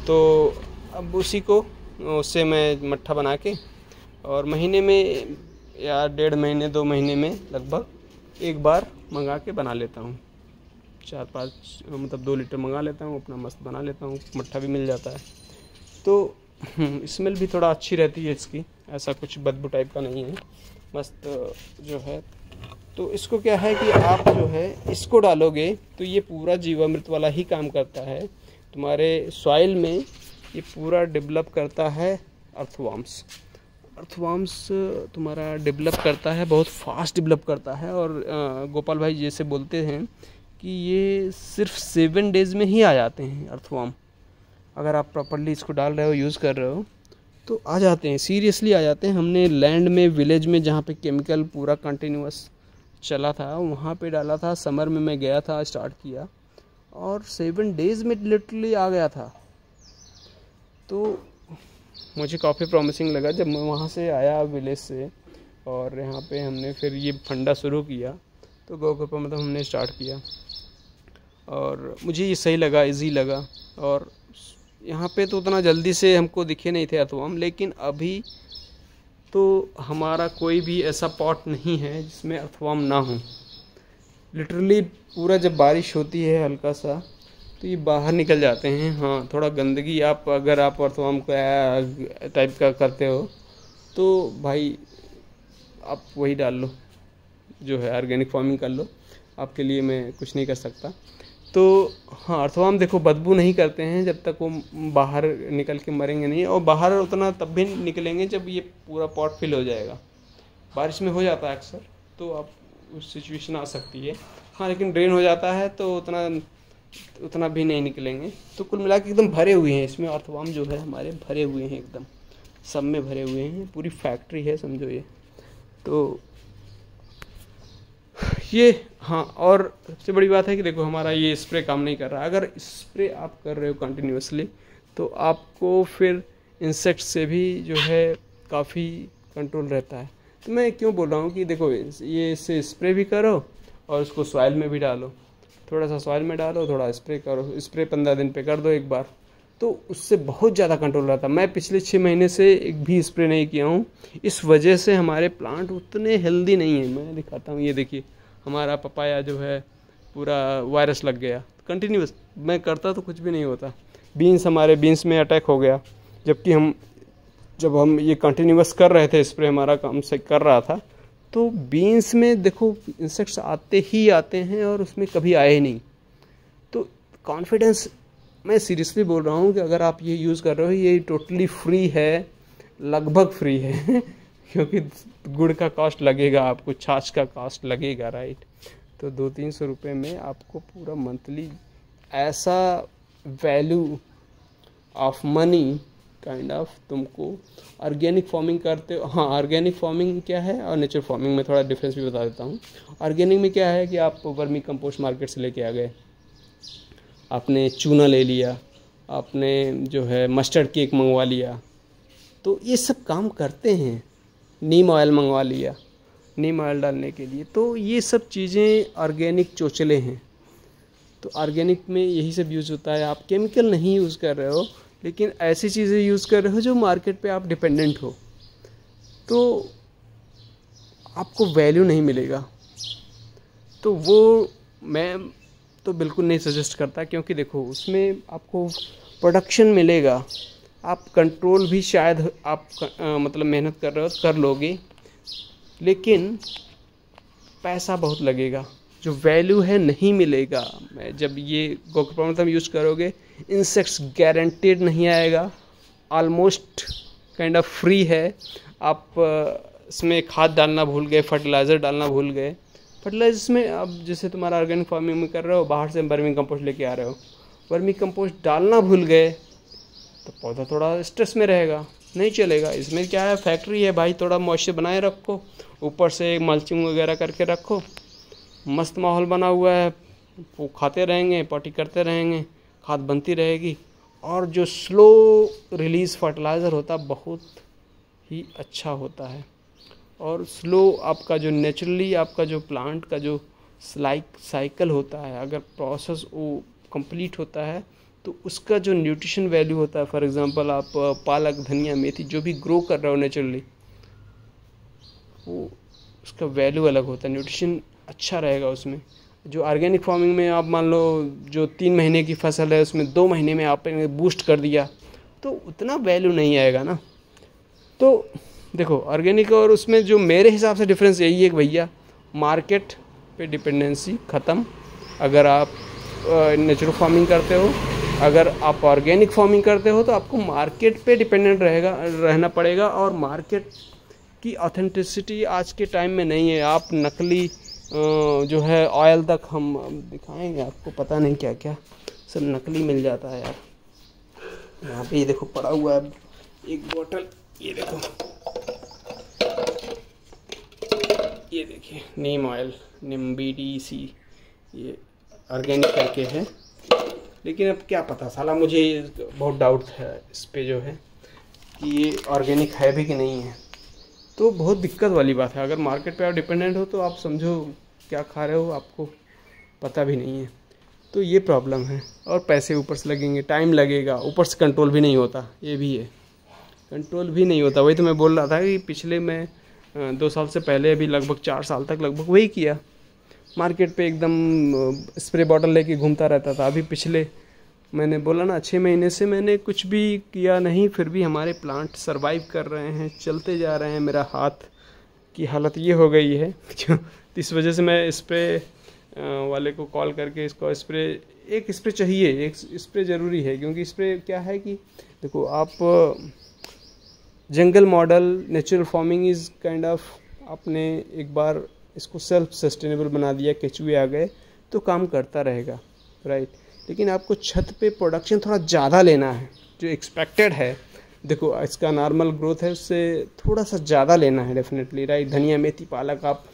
तो अब उसी को, उससे मैं मट्ठा बना के, और महीने में या 1.5 महीने 2 महीने में लगभग एक बार मंगा के बना लेता हूँ। 4-5 मतलब 2 लीटर मंगा लेता हूँ, अपना मस्त बना लेता हूँ, मट्ठा भी मिल जाता है। तो स्मेल भी थोड़ा अच्छी रहती है इसकी, ऐसा कुछ बदबू टाइप का नहीं है, मस्त जो है। तो इसको क्या है कि आप जो है इसको डालोगे तो ये पूरा जीवामृत वाला ही काम करता है तुम्हारे सॉइल में। ये पूरा डेवलप करता है अर्थवर्म्स। अर्थवर्म्स तुम्हारा डेवलप करता है, बहुत फास्ट डेवलप करता है। और गोपाल भाई जैसे बोलते हैं कि ये सिर्फ 7 डेज़ में ही आ जाते हैं अर्थवर्म। अगर आप प्रॉपरली इसको डाल रहे हो, यूज़ कर रहे हो, तो आ जाते हैं, सीरियसली आ जाते हैं। हमने लैंड में, विलेज में जहाँ पे केमिकल पूरा कंटिन्यूअस चला था, वहाँ पे डाला था। समर में मैं गया था, स्टार्ट किया, और 7 डेज़ में लिटरली आ गया था। तो मुझे काफ़ी प्रॉमिसिंग लगा जब मैं वहाँ से आया विलेज से, और यहाँ पे हमने फिर ये फंडा शुरू किया। तो गौ कृपा मतलब हमने स्टार्ट किया, और मुझे ये सही लगा, इजी लगा। और यहाँ पे तो उतना जल्दी से हमको दिखे नहीं थे अर्थवर्म, लेकिन अभी तो हमारा कोई भी ऐसा पॉट नहीं है जिसमें अर्थवर्म ना हो। लिटरली पूरा जब बारिश होती है हल्का सा, तो ये बाहर निकल जाते हैं। हाँ, थोड़ा गंदगी अगर आप अर्थवर्म का टाइप का करते हो तो भाई आप वही डाल लो, जो है ऑर्गेनिक फार्मिंग कर लो। आपके लिए मैं कुछ नहीं कर सकता। तो हाँ, अर्थवर्म देखो बदबू नहीं करते हैं जब तक वो बाहर निकल के मरेंगे नहीं, और बाहर उतना तब भी निकलेंगे जब ये पूरा पॉट फिल हो जाएगा। बारिश में हो जाता है अक्सर, तो आप उस सिचुएशन आ सकती है। हाँ, लेकिन ड्रेन हो जाता है तो उतना भी नहीं निकलेंगे। तो कुल मिला के एकदम भरे हुए हैं इसमें अर्थवर्म जो है हमारे, भरे हुए हैं एकदम, सब में भरे हुए हैं। पूरी फैक्ट्री है समझो ये। तो ये हाँ, और सबसे बड़ी बात है कि देखो हमारा ये स्प्रे काम नहीं कर रहा। अगर स्प्रे आप कर रहे हो कंटिन्यूसली, तो आपको फिर इंसेक्ट से भी जो है काफ़ी कंट्रोल रहता है। तो मैं क्यों बोल रहा हूँ कि देखो ये इससे स्प्रे भी करो और उसको सॉइल में भी डालो। थोड़ा सा सॉइल में डालो, थोड़ा स्प्रे करो। स्प्रे 15 दिन पे कर दो एक बार, तो उससे बहुत ज़्यादा कंट्रोल रहता है। मैं पिछले 6 महीने से एक भी स्प्रे नहीं किया हूँ। इस वजह से हमारे प्लांट उतने हेल्दी नहीं है। मैं दिखाता हूँ, ये देखिए हमारा पपाया जो है पूरा वायरस लग गया कंटिन्यूस। मैं करता तो कुछ भी नहीं होता। हमारे बीन्स में अटैक हो गया, जबकि जब हम ये कंटिन्यूस कर रहे थे, स्प्रे हमारा काम से कर रहा था, तो बीन्स में देखो इंसेक्ट्स आते ही आते हैं और उसमें कभी आए ही नहीं। तो कॉन्फिडेंस, मैं सीरियसली बोल रहा हूँ कि अगर आप ये यूज़ कर रहे हो, ये टोटली फ्री है, लगभग फ्री है क्योंकि गुड़ का कॉस्ट लगेगा आपको, छाछ का कॉस्ट लगेगा, राइट। तो 200-300 रुपये में आपको पूरा मंथली ऐसा value of money kind of तुमको ऑर्गेनिक फार्मिंग करते हो। हाँ, ऑर्गेनिक फार्मिंग क्या है और नेचुरल फार्मिंग में थोड़ा डिफरेंस भी बता देता हूँ। ऑर्गेनिक में क्या है कि आप वर्मी कंपोस्ट मार्केट से लेके आ गए, आपने चूना ले लिया, आपने जो है मस्टर्ड केक मंगवा लिया, तो ये सब काम करते हैं। नीम ऑयल मंगवा लिया, नीम ऑयल डालने के लिए। तो ये सब चीज़ें ऑर्गेनिक चोचले हैं। तो ऑर्गेनिक में यही सब यूज़ होता है। आप केमिकल नहीं यूज़ कर रहे हो, लेकिन ऐसी चीज़ें यूज़ कर रहे हो जो मार्केट पे आप डिपेंडेंट हो, तो आपको वैल्यू नहीं मिलेगा। तो वो मैं तो बिल्कुल नहीं सजेस्ट करता, क्योंकि देखो उसमें आपको प्रोडक्शन मिलेगा, आप कंट्रोल भी शायद आप मतलब मेहनत कर रहे हो कर लोगे, लेकिन पैसा बहुत लगेगा, जो वैल्यू है नहीं मिलेगा। जब ये गोकृपामृतम यूज़ करोगे, इंसेक्ट्स गारंटेड नहीं आएगा, ऑलमोस्ट काइंड ऑफ फ्री है। आप इसमें खाद डालना भूल गए, फर्टिलाइज़र डालना भूल गए। फर्टिलाइजर्स में अब जैसे तुम्हारा ऑर्गेनिक फार्मिंग में कर रहे हो, बाहर से वर्मी कंपोस्ट लेके आ रहे हो, वर्मी कंपोस्ट डालना भूल गए तो पौधा थोड़ा स्ट्रेस में रहेगा, नहीं चलेगा। इसमें क्या है, फैक्ट्री है भाई, थोड़ा मॉइस्चर बनाए रखो, ऊपर से मल्चिंग वगैरह करके रखो, मस्त माहौल बना हुआ है, वो खाते रहेंगे, पॉटी करते रहेंगे, खाद बनती रहेगी। और जो स्लो रिलीज़ फर्टिलाइज़र होता है बहुत ही अच्छा होता है। और स्लो आपका जो नेचुरली आपका जो प्लांट का जो साइकिल होता है, अगर प्रोसेस वो कंप्लीट होता है, तो उसका जो न्यूट्रिशन वैल्यू होता है, फॉर एग्जांपल आप पालक, धनिया, मेथी जो भी ग्रो कर रहे हो नेचुरली, वो उसका वैल्यू अलग होता है, न्यूट्रिशन अच्छा रहेगा उसमें। जो ऑर्गेनिक फार्मिंग में आप मान लो जो 3 महीने की फसल है, उसमें 2 महीने में आपने बूस्ट कर दिया, तो उतना वैल्यू नहीं आएगा ना। तो देखो ऑर्गेनिक और उसमें जो मेरे हिसाब से डिफरेंस यही है कि भैया मार्केट पे डिपेंडेंसी ख़त्म। अगर आप नेचुरल फार्मिंग करते हो, अगर आप ऑर्गेनिक फार्मिंग करते हो, तो आपको मार्केट पे डिपेंडेंट रहना पड़ेगा। और मार्केट की ऑथेंटिसिटी आज के टाइम में नहीं है। आप नकली जो है ऑयल तक हम दिखाएंगे आपको, पता नहीं क्या क्या सब नकली मिल जाता है यार। यहाँ पे ये देखो पड़ा हुआ है एक बोतल, ये देखो, ये देखिए नीम ऑयल, नीम BDC, ये ऑर्गेनिक करके है। लेकिन अब क्या पता साला, मुझे बहुत डाउट है इस पे जो है कि ये ऑर्गेनिक है भी कि नहीं है। तो बहुत दिक्कत वाली बात है। अगर मार्केट पे आप डिपेंडेंट हो तो आप समझो क्या खा रहे हो आपको पता भी नहीं है। तो ये प्रॉब्लम है। और पैसे ऊपर से लगेंगे, टाइम लगेगा, ऊपर से कंट्रोल भी नहीं होता, ये भी है, कंट्रोल भी नहीं होता। वही तो मैं बोल रहा था कि पिछले मैं 2 साल से पहले अभी लगभग 4 साल तक लगभग वही किया। मार्केट पे एकदम स्प्रे बॉटल लेके घूमता रहता था। अभी पिछले मैंने बोला ना 6 महीने से मैंने कुछ भी किया नहीं, फिर भी हमारे प्लांट सरवाइव कर रहे हैं, चलते जा रहे हैं। मेरा हाथ की हालत ये हो गई है इस वजह से मैं स्प्रे वाले को कॉल करके इसको एक स्प्रे चाहिए, एक स्प्रे ज़रूरी है। क्योंकि स्प्रे क्या है कि देखो आप jungle model natural farming is kind of, आपने एक बार इसको सेल्फ सस्टेनेबल बना दिया, केचुए आ गए तो काम करता रहेगा, राइट। लेकिन आपको छत पे प्रोडक्शन थोड़ा ज़्यादा लेना है, जो एक्सपेक्टेड है। देखो इसका नॉर्मल ग्रोथ है, उससे थोड़ा सा ज़्यादा लेना है डेफिनेटली, राइट। धनिया, मेथी, पालक आप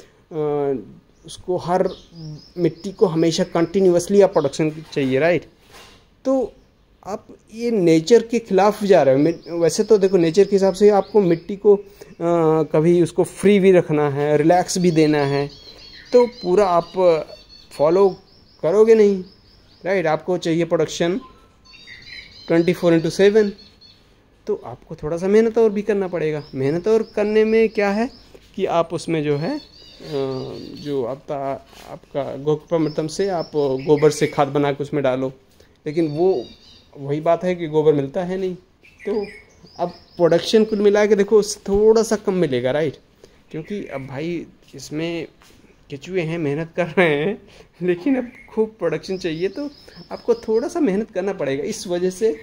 उसको हर मिट्टी को हमेशा कंटिन्यूसली आप प्रोडक्शन चाहिए, राइट। तो आप ये नेचर के खिलाफ जा रहे हो। वैसे तो देखो नेचर के हिसाब से आपको मिट्टी को कभी उसको फ्री भी रखना है, रिलैक्स भी देना है, तो पूरा आप फॉलो करोगे नहीं, राइट। आपको चाहिए प्रोडक्शन 24/7, तो आपको थोड़ा सा मेहनत और भी करना पड़ेगा। मेहनत और करने में क्या है कि आप उसमें जो है जो आपका गोकृपामृतम से आप गोबर से खाद बना के उसमें डालो। लेकिन वही बात है कि गोबर मिलता है नहीं, तो अब प्रोडक्शन कुल मिला के देखो उससे थोड़ा सा कम मिलेगा, राइट। क्योंकि अब भाई इसमें केचुए हैं, मेहनत कर रहे हैं, लेकिन अब खूब प्रोडक्शन चाहिए तो आपको थोड़ा सा मेहनत करना पड़ेगा। इस वजह से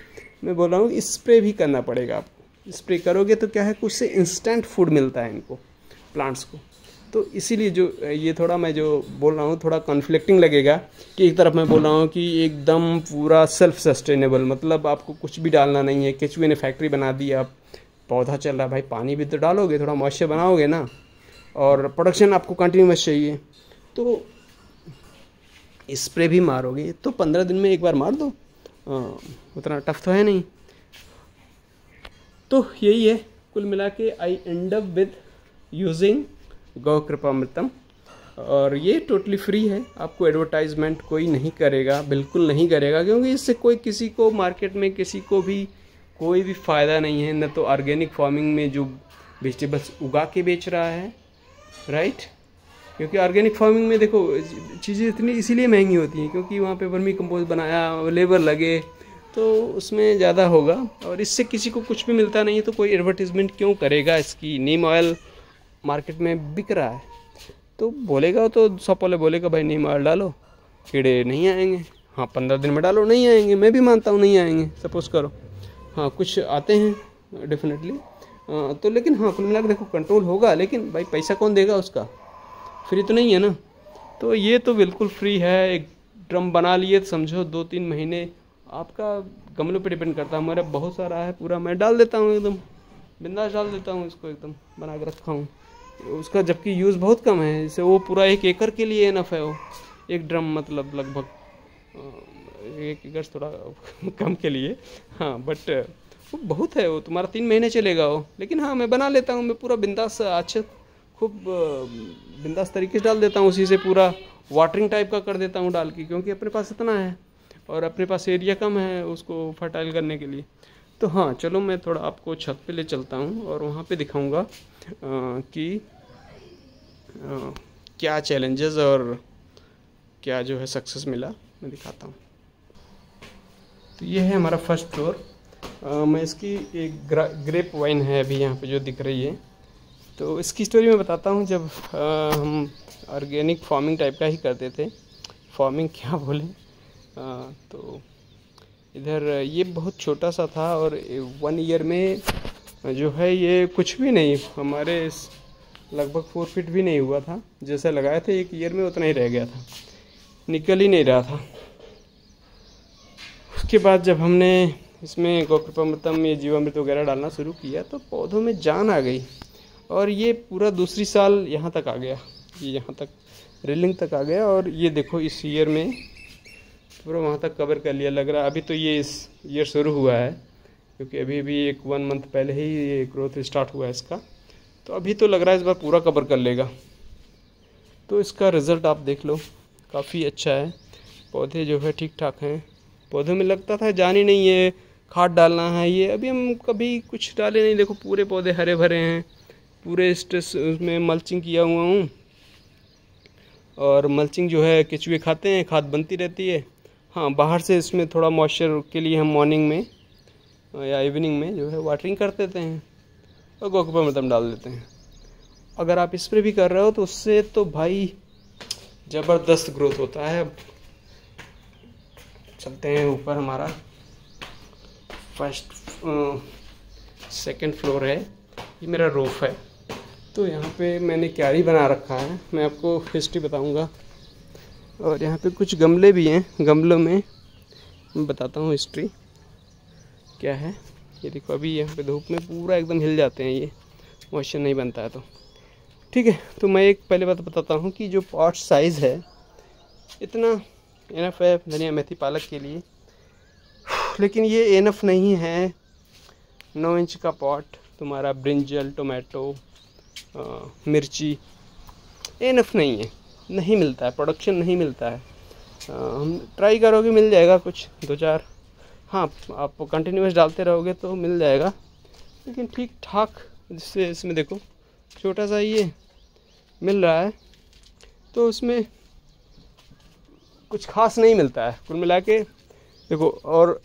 मैं बोल रहा हूँ स्प्रे भी करना पड़ेगा आपको। स्प्रे करोगे तो क्या है, कुछ से इंस्टेंट फूड मिलता है इनको, प्लांट्स को। तो इसीलिए जो ये थोड़ा मैं जो बोल रहा हूँ थोड़ा कॉन्फ्लिक्टिंग लगेगा कि एक तरफ मैं बोल रहा हूँ कि एकदम पूरा सेल्फ सस्टेनेबल, मतलब आपको कुछ भी डालना नहीं है। केचुए ने फैक्ट्री बना दी, अब पौधा चल रहा है, भाई पानी भी तो डालोगे, थोड़ा मॉइस्चर बनाओगे ना, और प्रोडक्शन आपको कंटिन्यूस चाहिए, तो स्प्रे भी मारोगे तो 15 दिन में एक बार मार दो, उतना टफ तो है नहीं। तो यही है कुल मिला के, आई एंड अप विद यूजिंग गोकृपामृतम, और ये टोटली फ्री है। आपको एडवर्टाइजमेंट कोई नहीं करेगा, बिल्कुल नहीं करेगा, क्योंकि इससे कोई किसी को मार्केट में किसी को भी कोई भी फ़ायदा नहीं है। न तो ऑर्गेनिक फार्मिंग में जो वेजिटेबल्स उगा के बेच रहा है, राइट। क्योंकि ऑर्गेनिक फार्मिंग में देखो चीज़ें इतनी इसीलिए महंगी होती हैं क्योंकि वहाँ पे वर्मी कंपोस्ट बनाया, लेबर लगे, तो उसमें ज़्यादा होगा, और इससे किसी को कुछ भी मिलता नहीं है, तो कोई एडवर्टीज़मेंट क्यों करेगा इसकी। नीम ऑयल मार्केट में बिक रहा है, तो बोलेगा तो शॉप वाले बोलेगा भाई नीम ऑयल डालो, कीड़े नहीं आएंगे। हाँ 15 दिन में डालो, नहीं आएंगे, मैं भी मानता हूँ नहीं आएंगे, सपोज करो। हाँ कुछ आते हैं डेफिनेटली, तो लेकिन हाँ कुल मिला के देखो कंट्रोल होगा, लेकिन भाई पैसा कौन देगा उसका, फ्री तो नहीं है ना। तो ये तो बिल्कुल फ्री है। एक ड्रम बना लिए तो समझो 2-3 महीने, आपका गमलों पे डिपेंड करता है। मेरा बहुत सारा है पूरा, मैं डाल देता हूँ एकदम बिंदास डाल देता हूँ, इसको एकदम बना के रखा हूँ उसका, जबकि यूज़ बहुत कम है। जैसे वो पूरा 1 एकड़ के लिए इनफ है वो एक ड्रम, मतलब लगभग 1 एकड़ थोड़ा कम के लिए, हाँ बट वो बहुत है, वो तुम्हारा 3 महीने चलेगा वो। लेकिन हाँ मैं बना लेता हूँ, मैं पूरा बिंदास अच्छा खूब बिंदास तरीके से डाल देता हूँ, उसी से पूरा वाटरिंग टाइप का कर देता हूँ डाल के, क्योंकि अपने पास इतना है और अपने पास एरिया कम है उसको फर्टाइल करने के लिए। तो हाँ चलो मैं थोड़ा आपको छत पे ले चलता हूँ और वहाँ पे दिखाऊँगा कि क्या चैलेंजेस और क्या जो है सक्सेस मिला, मैं दिखाता हूँ। तो ये है हमारा फर्स्ट फ्लोर, मैं इसकी एक ग्रेप वाइन है अभी यहाँ पे जो दिख रही है, तो इसकी स्टोरी मैं बताता हूँ। जब हम ऑर्गेनिक फार्मिंग टाइप का ही करते थे, फार्मिंग क्या बोलें, तो इधर ये बहुत छोटा सा था और 1 ईयर में जो है ये कुछ भी नहीं, हमारे लगभग 4 फीट भी नहीं हुआ था। जैसा लगाया था 1 ईयर में उतना ही रह गया था, निकल ही नहीं रहा था। उसके बाद जब हमने इसमें गौकृपामृतम, ये जीवामृत वगैरह डालना शुरू किया तो पौधों में जान आ गई और ये पूरा दूसरी साल यहाँ तक आ गया, ये यहाँ तक रेलिंग तक आ गया। और ये देखो इस ईयर में पूरा वहाँ तक कवर कर लिया लग रहा है। अभी तो ये इस ईयर शुरू हुआ है, क्योंकि अभी एक 1 मंथ पहले ही ये ग्रोथ स्टार्ट हुआ है इसका, तो अभी तो लग रहा है इस बार पूरा कवर कर लेगा। तो इसका रिज़ल्ट आप देख लो, काफ़ी अच्छा है। पौधे जो है ठीक ठाक हैं। पौधों में लगता था जान ही नहीं है, खाद डालना है ये, अभी हम कभी कुछ डाले नहीं। देखो पूरे पौधे हरे भरे हैं, पूरे स्ट्रेस उसमें मल्चिंग किया हुआ हूँ। और मल्चिंग जो है केचुए खाते हैं, खाद बनती रहती है। हाँ, बाहर से इसमें थोड़ा मॉइस्चर के लिए हम मॉर्निंग में या इवनिंग में जो है वाटरिंग कर देते हैं और गौकृपामृतम डाल देते हैं। अगर आप स्प्रे भी कर रहे हो तो उससे तो भाई ज़बरदस्त ग्रोथ होता है। चलते हैं ऊपर, हमारा सेकंड फ्लोर है, ये मेरा रूफ है। तो यहाँ पे मैंने क्यारी बना रखा है, मैं आपको हिस्ट्री बताऊँगा। और यहाँ पे कुछ गमले भी हैं, गमलों में मैं बताता हूँ हिस्ट्री क्या है। ये देखो अभी यहाँ पे धूप में पूरा एकदम हिल जाते हैं, ये मॉइस्चर नहीं बनता है तो ठीक है। तो मैं एक पहले बात बताता हूँ कि जो पॉट साइज़ है इतना इनफ है धनिया मेथी पालक के लिए, लेकिन ये इनफ नहीं है। 9 इंच का पॉट तुम्हारा ब्रिंजल, टोमेटो, मिर्ची इनफ नहीं है, नहीं मिलता है, प्रोडक्शन नहीं मिलता है। हम ट्राई करोगे मिल जाएगा कुछ 2-4, हाँ आप कंटिन्यूस डालते रहोगे तो मिल जाएगा, लेकिन ठीक ठाक। जिससे इसमें देखो छोटा सा ये मिल रहा है, तो उसमें कुछ खास नहीं मिलता है कुल मिला के देखो। और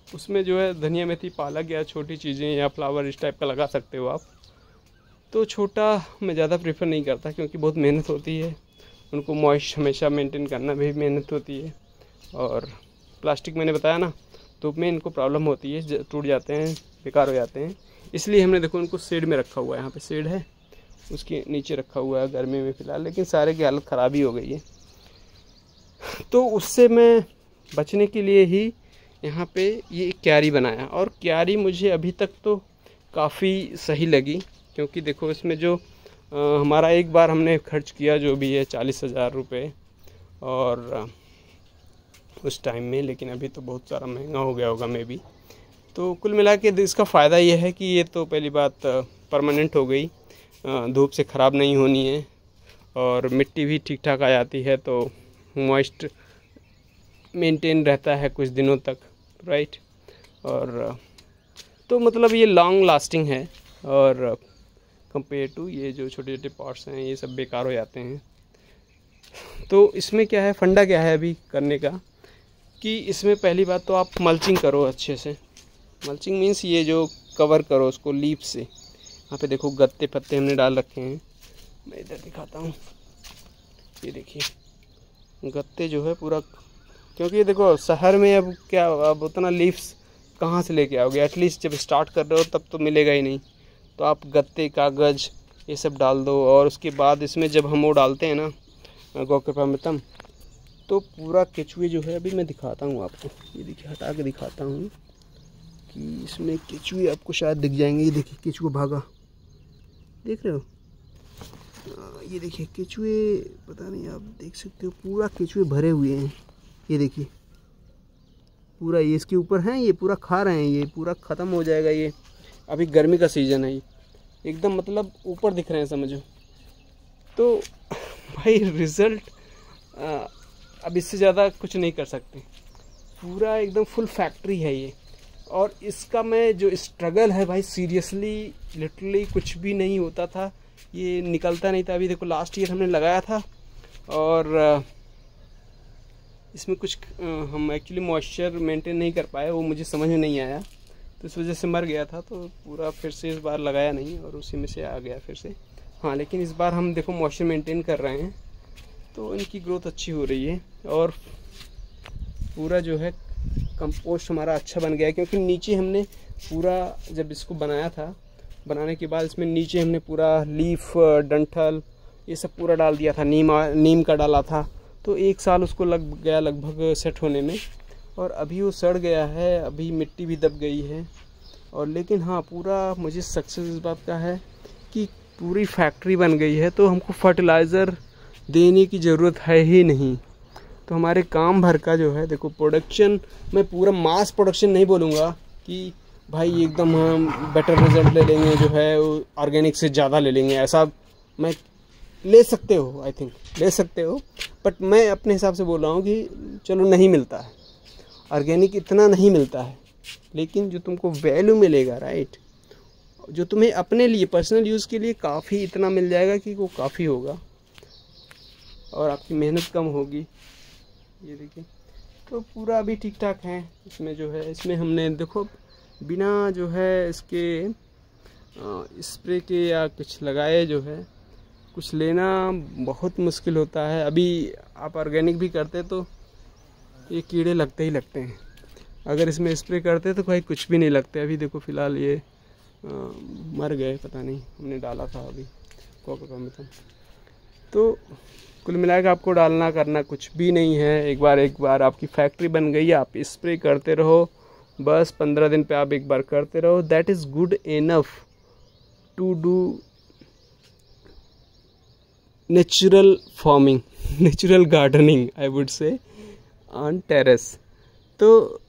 उसमें जो है धनिया मेथी पालक या छोटी चीज़ें या फ्लावर इस टाइप का लगा सकते हो आप। तो छोटा मैं ज़्यादा प्रेफर नहीं करता, क्योंकि बहुत मेहनत होती है, उनको मॉइस्ट हमेशा मेंटेन करना भी मेहनत होती है। और प्लास्टिक मैंने बताया ना, धूप में इनको प्रॉब्लम होती है, टूट जाते हैं, बेकार हो जाते हैं। इसलिए हमने देखो उनको शेड में रखा हुआ है, यहाँ पे शेड है उसके नीचे रखा हुआ है गर्मी में फ़िलहाल, लेकिन सारे की हालत ख़राब ही हो गई है। तो उससे मैं बचने के लिए ही यहाँ पे ये क्यारी बनाया, और क्यारी मुझे अभी तक तो काफ़ी सही लगी, क्योंकि देखो इसमें जो हमारा एक बार हमने खर्च किया जो भी है 40,000 रुपये और उस टाइम में, लेकिन अभी तो बहुत सारा महंगा हो गया होगा मे भी। तो कुल मिला के इसका फ़ायदा ये है कि ये तो पहली बात परमानेंट हो गई, धूप से ख़राब नहीं होनी है, और मिट्टी भी ठीक ठाक आ जाती है, तो मॉइस्ट मेंटेन रहता है कुछ दिनों तक, राइट। और तो मतलब ये लॉन्ग लास्टिंग है, और कंपेयर टू ये जो छोटे छोटे पॉट्स हैं ये सब बेकार हो जाते हैं। तो इसमें क्या है, फंडा क्या है अभी करने का, कि इसमें पहली बात तो आप मल्चिंग करो अच्छे से। मल्चिंग मीन्स ये जो कवर करो उसको लीफ से। यहाँ पे देखो गत्ते पत्ते हमने डाल रखे हैं, मैं इधर दिखाता हूँ, ये देखिए गत्ते जो है पूरा, क्योंकि ये देखो शहर में अब क्या, अब उतना लीव्स कहाँ से लेके आओगे, एटलीस्ट जब स्टार्ट कर रहे हो तब तो मिलेगा ही नहीं। तो आप गत्ते, कागज़ ये सब डाल दो, और उसके बाद इसमें जब हम वो डालते हैं ना गौकृपामृतम, तो पूरा केचुए जो है, अभी मैं दिखाता हूँ आपको, ये देखिए हटा के दिखाता हूँ कि इसमें केचुए आपको शायद दिख जाएंगे। ये देखिए केचुआ भागा, देख रहे हो, ये देखिए केचुए, पता नहीं आप देख सकते हो, पूरा केचुए भरे हुए हैं। ये देखिए पूरा ये इसके ऊपर हैं, ये पूरा खा रहे हैं, ये पूरा ख़त्म हो जाएगा। ये अभी गर्मी का सीज़न है, ये एकदम मतलब ऊपर दिख रहे हैं समझो। तो भाई रिज़ल्ट अब इससे ज़्यादा कुछ नहीं कर सकते, पूरा एकदम फुल फैक्ट्री है ये। और इसका मैं जो स्ट्रगल है भाई, सीरियसली लिटरली कुछ भी नहीं होता था, ये निकलता नहीं था। अभी देखो लास्ट ईयर हमने लगाया था और इसमें कुछ हम एक्चुअली मॉइस्चर मेंटेन नहीं कर पाए, वो मुझे समझ में नहीं आया, तो इस वजह से मर गया था। तो पूरा फिर से इस बार लगाया नहीं और उसी में से आ गया फिर से। हाँ, लेकिन इस बार हम देखो मॉइस्चर मेंटेन कर रहे हैं तो इनकी ग्रोथ अच्छी हो रही है। और पूरा जो है कंपोस्ट हमारा अच्छा बन गया है, क्योंकि नीचे हमने पूरा जब इसको बनाया था, बनाने के बाद इसमें नीचे हमने पूरा लीफ, डंठल, ये सब पूरा डाल दिया था। नीम का डाला था, तो 1 साल उसको लग गया लगभग सेट होने में। और अभी वो सड़ गया है, अभी मिट्टी भी दब गई है। और लेकिन हाँ, पूरा मुझे सक्सेस इस बात का है कि पूरी फैक्ट्री बन गई है, तो हमको फर्टिलाइज़र देने की ज़रूरत है ही नहीं। तो हमारे काम भर का जो है देखो प्रोडक्शन, मैं पूरा मास प्रोडक्शन नहीं बोलूँगा कि भाई एकदम हम बेटर रिजल्ट ले लेंगे, जो है ऑर्गेनिक से ज़्यादा ले लेंगे, ऐसा मैं ले सकते हो, आई थिंक ले सकते हो, बट मैं अपने हिसाब से बोल रहा हूँ कि चलो नहीं मिलता है ऑर्गेनिक, इतना नहीं मिलता है, लेकिन जो तुमको वैल्यू मिलेगा, राइट, जो तुम्हें अपने लिए पर्सनल यूज़ के लिए काफ़ी इतना मिल जाएगा कि वो काफ़ी होगा और आपकी मेहनत कम होगी। ये देखिए, तो पूरा अभी ठीक ठाक है। इसमें जो है, इसमें हमने देखो बिना जो है इसके स्प्रे के या कुछ लगाए जो है कुछ लेना बहुत मुश्किल होता है। अभी आप ऑर्गेनिक भी करते तो ये कीड़े लगते ही लगते हैं, अगर इसमें स्प्रे करते तो भाई कुछ भी नहीं लगते। अभी देखो फ़िलहाल ये मर गए, पता नहीं, हमने डाला था अभी कोकोका में था। तो कुल मिलाकर आपको डालना करना कुछ भी नहीं है। एक बार आपकी फैक्ट्री बन गई, आप स्प्रे करते रहो, बस 15 दिन पे आप एक बार करते रहो, that is good enough to do natural farming, natural gardening I would say on terrace. तो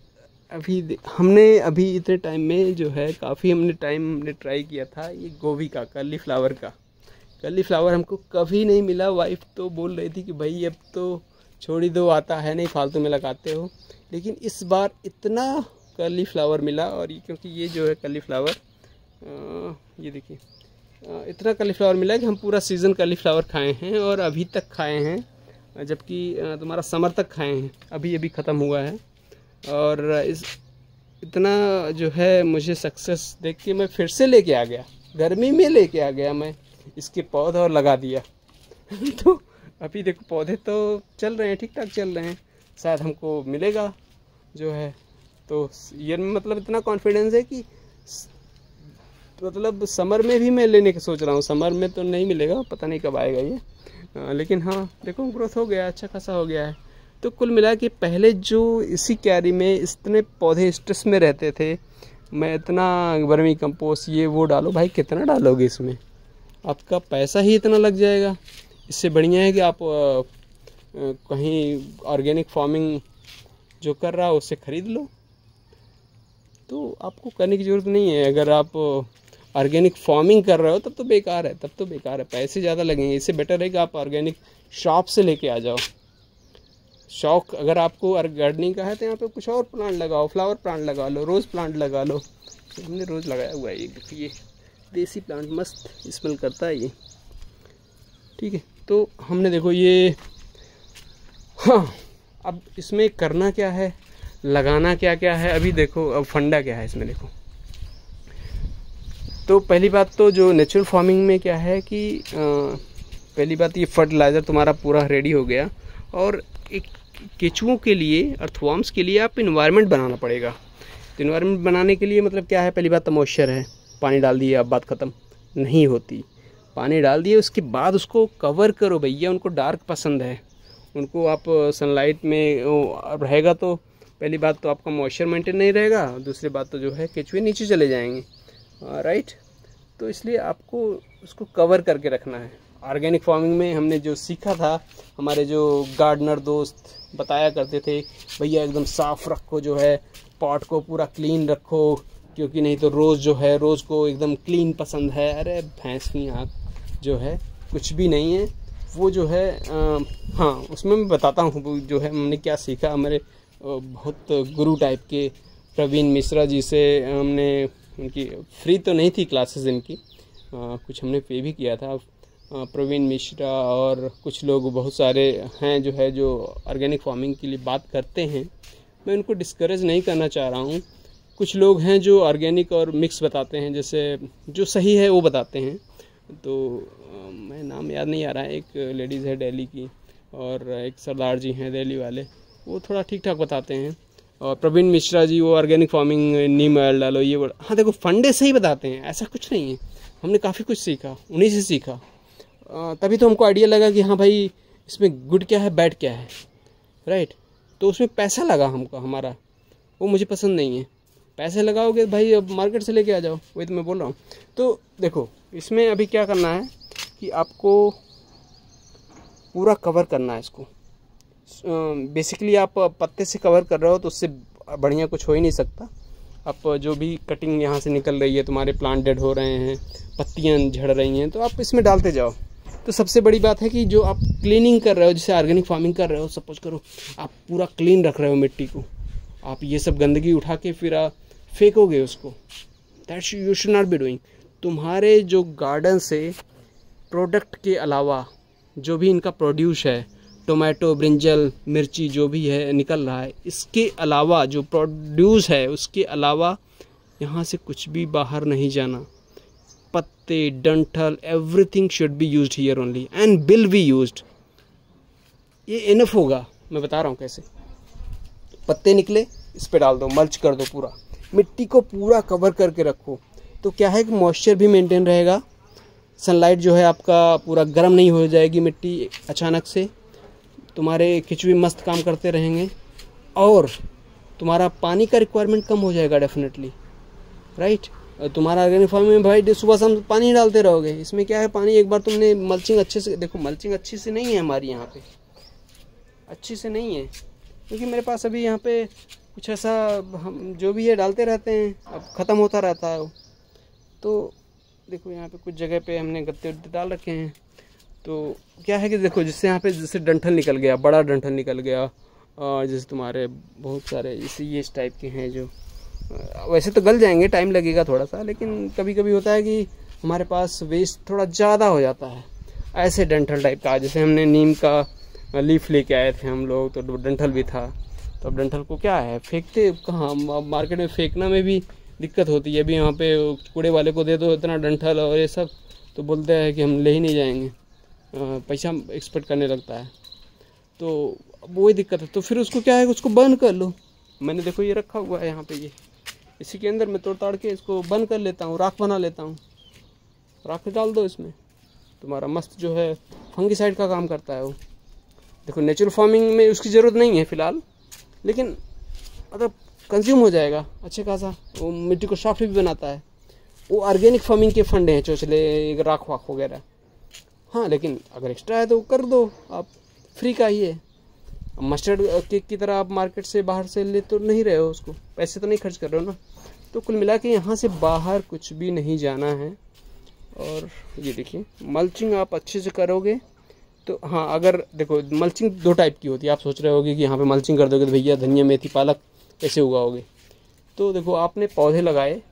हमने इतने टाइम में जो है काफ़ी हमने ट्राई किया था ये गोभी का, कर्ली फ्लावर हमको कभी नहीं मिला। वाइफ तो बोल रही थी कि भाई अब तो छोड़ ही दो, आता है नहीं, फालतू में लगाते हो। लेकिन इस बार इतना कर्ली फ्लावर मिला, और ये क्योंकि ये जो है कर्ली फ्लावर, ये देखिए इतना कर्ली फ्लावर मिला कि हम पूरा सीज़न कर्ली फ्लावर खाए हैं और अभी तक खाए हैं, जबकि तुम्हारा समर तक खाए हैं, अभी ख़त्म हुआ है। और इतना जो है मुझे सक्सेस देख के मैं फिर से लेके आ गया, गर्मी में लेके आ गया मैं इसके पौधे और लगा दिया। तो अभी देखो पौधे तो चल रहे हैं, ठीक ठाक चल रहे हैं, शायद हमको मिलेगा जो है। तो ये मतलब इतना कॉन्फिडेंस है कि मतलब समर में भी मैं लेने का सोच रहा हूँ। समर में तो नहीं मिलेगा, पता नहीं कब आएगा ये, लेकिन हाँ देखो ग्रोथ हो गया, अच्छा खासा हो गया है। तो कुल मिला के पहले जो इसी क्यारी में इतने पौधे स्ट्रेस में रहते थे, मैं इतना वर्मी कंपोस्ट ये वो डालो, भाई कितना डालोगे इसमें, आपका पैसा ही इतना लग जाएगा। इससे बढ़िया है कि आप कहीं ऑर्गेनिक फार्मिंग जो कर रहा हो उससे ख़रीद लो, तो आपको करने की ज़रूरत नहीं है। अगर आप ऑर्गेनिक फार्मिंग कर रहे हो तब तो बेकार है, पैसे ज़्यादा लगेंगे। इससे बेटर है कि आप ऑर्गेनिक शॉप से लेके आ जाओ। शौक अगर आपको गार्डनिंग का है तो यहाँ पे कुछ और प्लांट लगाओ, फ्लावर प्लांट लगा लो, रोज़ प्लांट लगा लो। हमने रोज़ लगाया हुआ है, ये देसी प्लांट मस्त स्मेल करता है ये, ठीक है। तो हमने देखो ये, हाँ अब इसमें करना क्या है, लगाना क्या क्या है, अभी देखो अब फंडा क्या है इसमें। देखो तो पहली बात तो जो नेचुरल फार्मिंग में क्या है कि पहली बात ये फर्टिलाइज़र तुम्हारा पूरा रेडी हो गया, और एक केचुओं के लिए, अर्थवॉर्म्स के लिए आप इन्वायरमेंट बनाना पड़ेगा। तो इन्वायरमेंट बनाने के लिए मतलब क्या है, पहली बात तो मॉइस्चर है, पानी डाल दिए अब बात ख़त्म नहीं होती। पानी डाल दिए उसके बाद उसको कवर करो भैया, उनको डार्क पसंद है, उनको आप सनलाइट में रहेगा तो पहली बात तो आपका मॉइस्चर मेंटेन नहीं रहेगा, दूसरी बात तो जो है केचुए नीचे चले जाएंगे, राइट। तो इसलिए आपको उसको कवर करके रखना है। ऑर्गेनिक फार्मिंग में हमने जो सीखा था, हमारे जो गार्डनर दोस्त बताया करते थे, भैया एकदम साफ़ रखो, जो है पॉट को पूरा क्लीन रखो, क्योंकि नहीं तो रोज़ जो है, रोज़ को एकदम क्लीन पसंद है। अरे भैंस की आँख जो है कुछ भी नहीं है वो जो है। हाँ उसमें मैं बताता हूँ जो है हमने क्या सीखा। हमारे बहुत गुरु टाइप के प्रवीण मिश्रा जी से हमने, उनकी फ्री तो नहीं थी क्लासेस इनकी, कुछ हमने पे भी किया था। प्रवीण मिश्रा और कुछ लोग बहुत सारे हैं जो ऑर्गेनिक फार्मिंग के लिए बात करते हैं। मैं उनको डिस्करेज नहीं करना चाह रहा हूँ। कुछ लोग हैं जो ऑर्गेनिक और मिक्स बताते हैं, जैसे जो सही है वो बताते हैं। तो मैं नाम याद नहीं आ रहा है, एक लेडीज़ है दिल्ली की और एक सरदार जी हैं दिल्ली वाले, वो थोड़ा ठीक ठाक बताते हैं। और प्रवीण मिश्रा जी वो ऑर्गेनिक फार्मिंग, नीम ऑयल डालो, ये हाँ देखो फंडे से ही बताते हैं, ऐसा कुछ नहीं है। हमने काफ़ी कुछ सीखा, उन्हीं से सीखा, तभी तो हमको आइडिया लगा कि हाँ भाई इसमें गुड क्या है बैड क्या है, राइट। तो उसमें पैसा लगा हमको, हमारा वो मुझे पसंद नहीं है। पैसे लगाओगे भाई अब मार्केट से लेके आ जाओ, वही तो मैं बोल रहा हूँ। तो देखो इसमें अभी क्या करना है कि आपको पूरा कवर करना है इसको। बेसिकली आप पत्ते से कवर कर रहे हो तो उससे बढ़िया कुछ हो ही नहीं सकता। आप जो भी कटिंग यहाँ से निकल रही है, तुम्हारे प्लांट डेड हो रहे हैं, पत्तियाँ झड़ रही हैं, तो आप इसमें डालते जाओ। तो सबसे बड़ी बात है कि जो आप क्लीनिंग कर रहे हो, जैसे ऑर्गेनिक फार्मिंग कर रहे हो, सपोज करो आप पूरा क्लीन रख रहे हो मिट्टी को, आप ये सब गंदगी उठा के फिर फेंकोगे उसको, that you should not be doing. तुम्हारे जो गार्डन से प्रोडक्ट के अलावा जो भी इनका प्रोड्यूस है, टोमेटो, ब्रिंजल, मिर्ची जो भी है निकल रहा है, इसके अलावा जो प्रोड्यूस है उसके अलावा यहाँ से कुछ भी बाहर नहीं जाना। पत्ते, डंठल, everything should be used here only and will be used. ये इनफ होगा, मैं बता रहा हूँ कैसे। पत्ते निकले, इस पे डाल दो, मल्च कर दो, पूरा मिट्टी को पूरा कवर करके रखो। तो क्या है कि मॉइस्चर भी मेंटेन रहेगा, सनलाइट जो है आपका पूरा गर्म नहीं हो जाएगी मिट्टी अचानक से, तुम्हारे केंचुए मस्त काम करते रहेंगे और तुम्हारा पानी का रिक्वायरमेंट कम हो जाएगा डेफिनेटली, राइट। तुम्हारा ऑर्गेनिक फार्मिंग में भाई सुबह शाम पानी डालते रहोगे, इसमें क्या है पानी एक बार तुमने मल्चिंग अच्छे से, देखो मल्चिंग अच्छी से नहीं है हमारी यहाँ पे, अच्छी से नहीं है, क्योंकि मेरे पास अभी यहाँ पे कुछ ऐसा हम जो भी है डालते रहते हैं, अब ख़त्म होता रहता है वो। तो देखो यहाँ पे कुछ जगह पे हमने गत्ते वत्ते डाल रखे हैं। तो क्या है कि देखो जिससे यहाँ पे जैसे डंठल निकल गया, बड़ा डंठल निकल गया, जैसे तुम्हारे बहुत सारे ये इस टाइप के हैं जो वैसे तो गल जाएंगे, टाइम लगेगा थोड़ा सा, लेकिन कभी कभी होता है कि हमारे पास वेस्ट थोड़ा ज़्यादा हो जाता है। ऐसे डंठल टाइप का, जैसे हमने नीम का लीफ लेके आए थे हम लोग, तो डंठल भी था। तो अब डंठल को क्या है, फेंकते कहाँ, मार्केट में फेंकना में भी दिक्कत होती है। अभी यहाँ पे कूड़े वाले को दे दो इतना डंठल और ये सब, तो बोलते हैं कि हम ले ही नहीं जाएंगे, पैसा एक्सपेक्ट करने लगता है। तो वही दिक्कत है। तो फिर उसको क्या है, उसको बर्न कर लो। मैंने देखो ये रखा हुआ है यहाँ पे, ये इसी के अंदर मैं तोड़ ताड़ के इसको बर्न कर लेता हूँ, राख बना लेता हूँ। राख डाल दो इसमें, तुम्हारा मस्त जो है फंगिसाइड का काम करता है वो। देखो नेचुरल फार्मिंग में उसकी ज़रूरत नहीं है फ़िलहाल, लेकिन मतलब कंज्यूम हो जाएगा अच्छे खासा, वो मिट्टी को सॉफ्ट भी बनाता है। वो ऑर्गेनिक फार्मिंग के फंडे हैं, चोचले, राख वाख वगैरह। हाँ लेकिन अगर एक्स्ट्रा है तो कर दो आप, फ्री का ही है। मस्टर्ड केक की तरह आप मार्केट से बाहर से ले तो नहीं रहे हो, उसको पैसे तो नहीं खर्च कर रहे हो ना। तो कुल मिला के यहाँ से बाहर कुछ भी नहीं जाना है। और ये देखिए मल्चिंग आप अच्छे से करोगे तो, हाँ अगर देखो मल्चिंग दो टाइप की होती है। आप सोच रहे होगे कि यहाँ पे मल्चिंग कर दोगे तो भैया धनिया, मेथी, पालक कैसे उगाओगे। तो देखो आपने पौधे लगाए,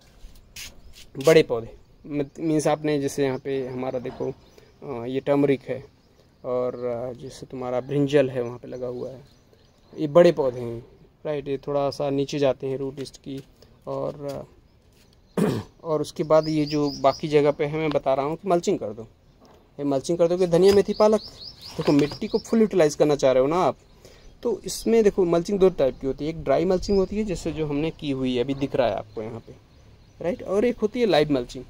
बड़े पौधे, मीन्स आपने जैसे यहाँ पे हमारा देखो ये टर्मरिक है और जैसे तुम्हारा ब्रिंजल है वहाँ पे लगा हुआ है, ये बड़े पौधे हैं, राइट। ये थोड़ा सा नीचे जाते हैं रूट इसकी। और उसके बाद ये जो बाकी जगह पे है मैं बता रहा हूँ कि मल्चिंग कर दो। ये मल्चिंग कर दो कि धनिया, मेथी, पालक, देखो मिट्टी को फुल यूटिलाइज़ करना चाह रहे हो ना आप। तो इसमें देखो मल्चिंग दो टाइप की होती है, एक ड्राई मल्चिंग होती है जैसे जो हमने की हुई है, अभी दिख रहा है आपको यहाँ पे, राइट। और एक होती है लाइव मल्चिंग।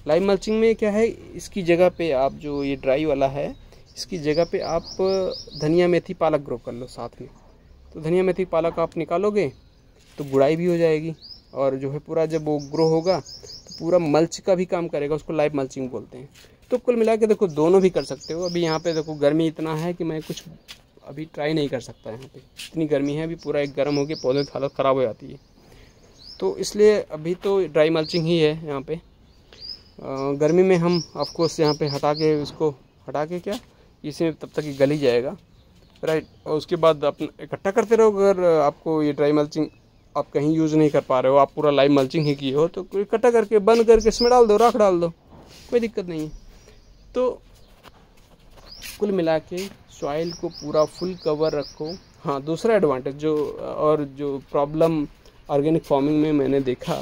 लाइव मल्चिंग में क्या है, इसकी जगह पे आप जो ये ड्राई वाला है, इसकी जगह पे आप धनिया, मेथी, पालक ग्रो कर लो साथ में। तो धनिया, मेथी, पालक आप निकालोगे तो गुड़ाई भी हो जाएगी, और जो है पूरा जब वो ग्रो होगा तो पूरा मल्च का भी काम करेगा, उसको लाइव मल्चिंग बोलते हैं। तो कुल मिला के देखो दोनों भी कर सकते हो। अभी यहाँ पे देखो गर्मी इतना है कि मैं कुछ अभी ट्राई नहीं कर सकता, यहाँ पे इतनी गर्मी है, अभी पूरा एक गर्म होकर पौधों की हालत ख़राब हो जाती है। तो इसलिए अभी तो ड्राई मल्चिंग ही है यहाँ पे। गर्मी में हम ऑफकोर्स यहाँ पे हटा के क्या, इसमें तब तक ये गल ही जाएगा, राइट। और उसके बाद अपना इकट्ठा करते रहो। अगर आपको ये ड्राई मल्चिंग आप कहीं यूज़ नहीं कर पा रहे हो, आप पूरा लाइव मल्चिंग ही किए हो, तो इकट्ठा करके बंद करके इसमें डाल दो, राख डाल दो, कोई दिक्कत नहीं है। तो कुल मिला के सॉइल को पूरा फुल कवर रखो। हाँ, दूसरा एडवांटेज जो प्रॉब्लम ऑर्गेनिक फार्मिंग में मैंने देखा,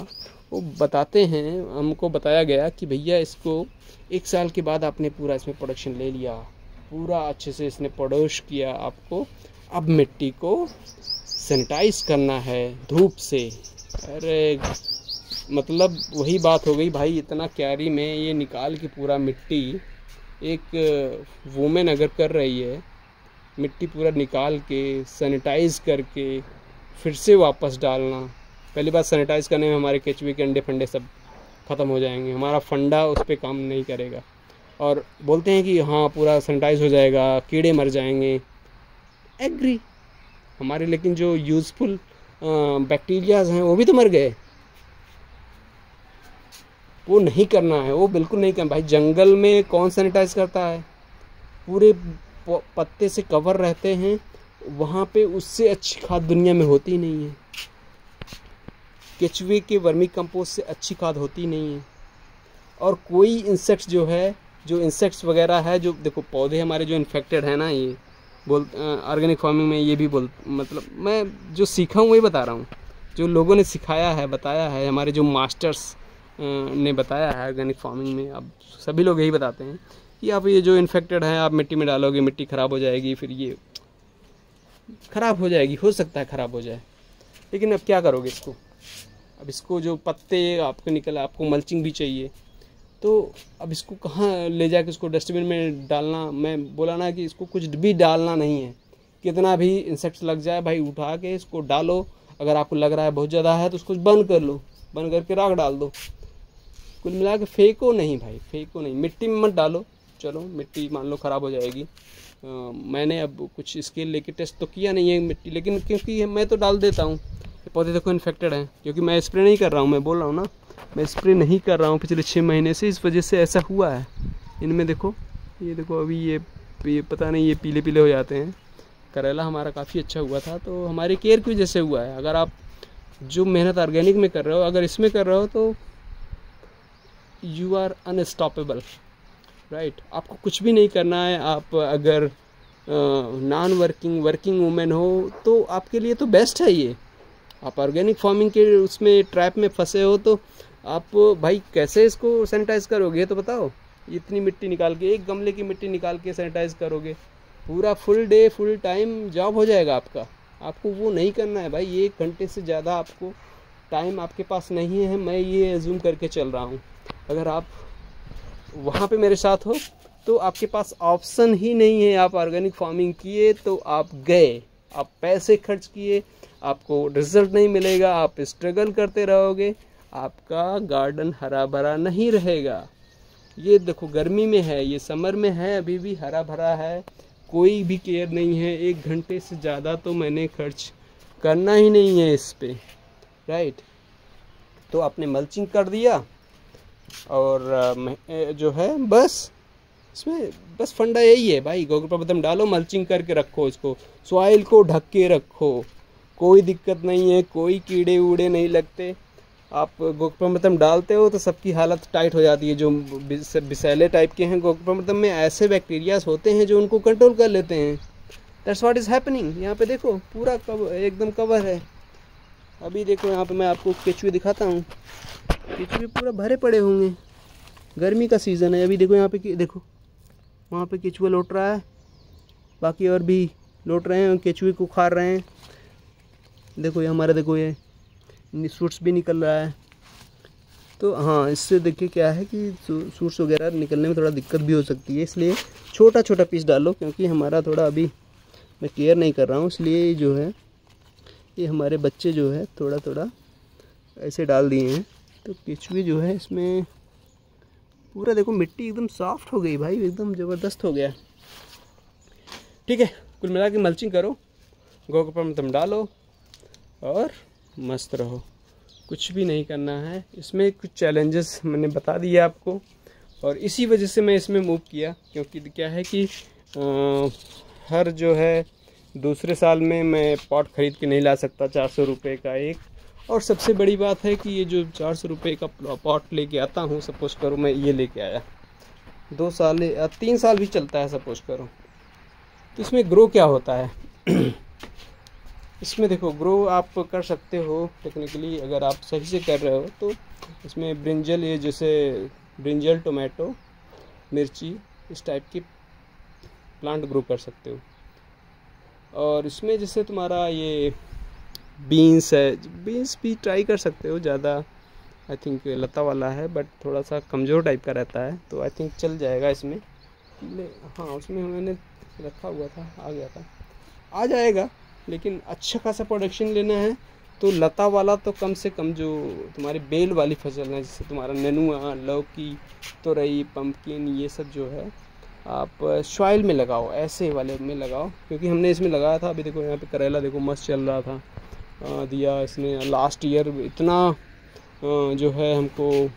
वो बताते हैं, हमको बताया गया कि भैया इसको 1 साल के बाद आपने पूरा इसमें प्रोडक्शन ले लिया, पूरा अच्छे से इसने प्रोड्यूस किया, आपको अब मिट्टी को सैनिटाइज करना है धूप से। अरे मतलब वही बात हो गई भाई, इतना क्यारी में ये निकाल के पूरा मिट्टी, एक वुमेन अगर कर रही है, मिट्टी पूरा निकाल के सैनिटाइज करके फिर से वापस डालना। पहली बात, सैनिटाइज करने में हमारे केचुए के अंडे फंडे सब ख़त्म हो जाएंगे, हमारा फंडा उस पर काम नहीं करेगा। और बोलते हैं कि हाँ पूरा सैनिटाइज हो जाएगा, कीड़े मर जाएंगे, एग्री हमारे, लेकिन जो यूज़फुल बैक्टीरियाज हैं वो भी तो मर गए। वो नहीं करना है, वो बिल्कुल नहीं करना भाई। जंगल में कौन सैनिटाइज करता है, पूरे पत्ते से कवर रहते हैं वहाँ पे, उससे अच्छी खाद दुनिया में होती नहीं है। केचुए के वर्मी कंपोस्ट से अच्छी खाद होती नहीं है। और कोई इंसेक्ट्स जो इंसेक्ट्स वगैरह है, जो देखो पौधे हमारे जो इन्फेक्टेड है ना, ये ऑर्गेनिक फार्मिंग में ये भी मतलब मैं जो सीखा हूँ वही बता रहा हूँ, जो लोगों ने सिखाया है, बताया है, हमारे जो मास्टर्स ने बताया है ऑर्गेनिक फार्मिंग में। अब सभी लोग यही बताते हैं कि आप ये जो इन्फेक्टेड है आप मिट्टी में डालोगे, मिट्टी ख़राब हो जाएगी, फिर ये ख़राब हो जाएगी, हो सकता है ख़राब हो जाए, लेकिन अब क्या करोगे इसको। अब इसको जो पत्ते आपको निकला, आपको मल्चिंग भी चाहिए, तो अब इसको कहाँ ले जाके इसको डस्टबिन में डालना। मैं बोला ना कि इसको कुछ भी डालना नहीं है, कितना भी इंसेक्ट्स लग जाए भाई, उठा के इसको डालो। अगर आपको लग रहा है बहुत ज़्यादा है तो उसको बंद कर लो, बंद करके राख डाल दो। कुल मिला के फेंको नहीं भाई, फेंको नहीं, मिट्टी में मत डालो। चलो मिट्टी मान लो ख़राब हो जाएगी, मैंने अब कुछ स्केल लेके टेस्ट तो किया नहीं है मिट्टी, लेकिन क्योंकि मैं तो डाल देता हूँ। पौधे देखो इन्फेक्टेड हैं, क्योंकि मैं स्प्रे नहीं कर रहा हूँ, मैं बोल रहा हूँ ना, मैं स्प्रे नहीं कर रहा हूँ पिछले 6 महीने से, इस वजह से ऐसा हुआ है। इनमें देखो, ये देखो अभी ये पता नहीं, ये पीले पीले हो जाते हैं। करेला हमारा काफ़ी अच्छा हुआ था, तो हमारी केयर की वजह से हुआ है। अगर आप जो मेहनत ऑर्गेनिक में कर रहे हो, अगर इसमें कर रहे हो, तो यू आर अनस्टॉपेबल, राइट। आपको कुछ भी नहीं करना है। आप अगर वर्किंग वुमेन हो तो आपके लिए तो बेस्ट है ये। आप ऑर्गेनिक फार्मिंग के उसमें ट्रैप में फंसे हो तो आप भाई कैसे इसको सैनिटाइज करोगे, तो बताओ। इतनी मिट्टी निकाल के, एक गमले की मिट्टी निकाल के सैनिटाइज करोगे, पूरा full day full time job हो जाएगा आपका। आपको वो नहीं करना है भाई, 1 घंटे से ज़्यादा आपको टाइम आपके पास नहीं है, मैं ये एज्यूम करके चल रहा हूँ। अगर आप वहाँ पे मेरे साथ हो तो आपके पास ऑप्शन ही नहीं है। आप ऑर्गेनिक फार्मिंग किए तो आप गए, आप पैसे खर्च किए, आपको रिजल्ट नहीं मिलेगा, आप स्ट्रगल करते रहोगे, आपका गार्डन हरा भरा नहीं रहेगा। ये देखो गर्मी में है, ये समर में है, अभी भी हरा भरा है, कोई भी केयर नहीं है। 1 घंटे से ज़्यादा तो मैंने खर्च करना ही नहीं है इस पे, राइट। तो आपने मल्चिंग कर दिया और जो है बस इसमें बस फंडा यही है भाई, गोबर प्रबंधन डालो, मल्चिंग करके रखो, इसको सॉइल को ढक के रखो, कोई दिक्कत नहीं है, कोई कीड़े वूड़े नहीं लगते। आप गोकप्रमृतम डालते हो तो सबकी हालत टाइट हो जाती है। जो विषैले टाइप के हैं, गोकप्रमृतम में ऐसे बैक्टीरियाज होते हैं जो उनको कंट्रोल कर लेते हैं। That's what is happening. यहाँ पे देखो पूरा एकदम कवर है। अभी देखो यहाँ पे मैं आपको केचुए दिखाता हूँ, केचुए पूरा भरे पड़े होंगे, गर्मी का सीज़न है। अभी देखो यहाँ पे, देखो वहाँ पे केचुआ लौट रहा है, बाकी और भी लौट रहे हैं, केचुए को खा रहे हैं। देखो ये हमारा, देखो ये सूट्स भी निकल रहा है। तो हाँ, इससे देखिए क्या है कि सूट्स वगैरह निकलने में थोड़ा दिक्कत भी हो सकती है, इसलिए छोटा छोटा पीस डालो। क्योंकि हमारा थोड़ा अभी मैं केयर नहीं कर रहा हूँ, इसलिए जो है ये हमारे बच्चे जो है थोड़ा थोड़ा ऐसे डाल दिए हैं। तो केचुए जो है इसमें पूरा देखो मिट्टी एकदम सॉफ्ट हो गई भाई, एकदम ज़बरदस्त हो गया। ठीक है, कुल मिला के मल्चिंग करो, गोकप्रमृतम डालो और मस्त रहो, कुछ भी नहीं करना है। इसमें कुछ चैलेंजेस मैंने बता दिए आपको, और इसी वजह से मैं इसमें मूव किया। क्योंकि क्या है कि हर जो है दूसरे साल में मैं पॉट ख़रीद के नहीं ला सकता 400 रुपये का एक। और सबसे बड़ी बात है कि ये जो 400 रुपये का पॉट लेके आता हूँ, सपोज करो मैं ये लेके आया 2 साल या 3 साल भी चलता है, सपोज करो तो इसमें ग्रो क्या होता है इसमें देखो ग्रो आप कर सकते हो टेक्निकली, अगर आप सही से कर रहे हो तो इसमें ब्रिंजल, ये जैसे ब्रिंजल, टोमेटो, मिर्ची, इस टाइप की प्लांट ग्रो कर सकते हो। और इसमें जैसे तुम्हारा ये बीन्स है, बीन्स भी ट्राई कर सकते हो, ज़्यादा आई थिंक लता वाला है बट थोड़ा सा कमज़ोर टाइप का रहता है, तो आई थिंक चल जाएगा इसमें। हाँ उसमें मैंने रखा हुआ था, आ गया था, आ जाएगा, लेकिन अच्छा खासा प्रोडक्शन लेना है तो लता वाला तो कम से कम जो तुम्हारी बेल वाली फसल है, जैसे तुम्हारा नेनुआ, लौकी, तोरई, पम्पकिन, ये सब जो है आप सॉइल में लगाओ, ऐसे वाले में लगाओ, क्योंकि हमने इसमें लगाया था। अभी देखो यहाँ पे करेला देखो मस्त चल रहा था, दिया इसने लास्ट ईयर इतना जो है हमको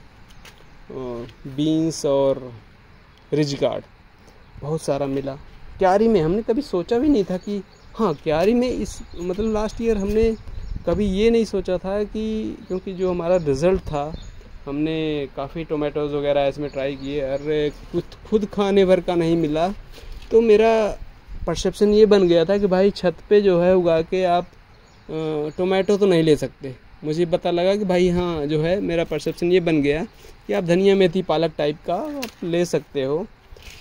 बीन्स और रिज गार्ड बहुत सारा मिला। क्यारी में हमने कभी सोचा भी नहीं था कि हाँ क्यारी में इस मतलब लास्ट ईयर हमने कभी ये नहीं सोचा था कि, क्योंकि जो हमारा रिज़ल्ट था, हमने काफ़ी टोमेटोज़ वगैरह इसमें ट्राई किए, अरे खुद खाने भर का नहीं मिला, तो मेरा परसेप्शन ये बन गया था कि भाई छत पे जो है उगा के आप टोमेटो तो नहीं ले सकते। मुझे पता लगा कि भाई हाँ जो है मेरा परसेप्शन ये बन गया कि आप धनिया, मेथी, पालक टाइप का आप ले सकते हो,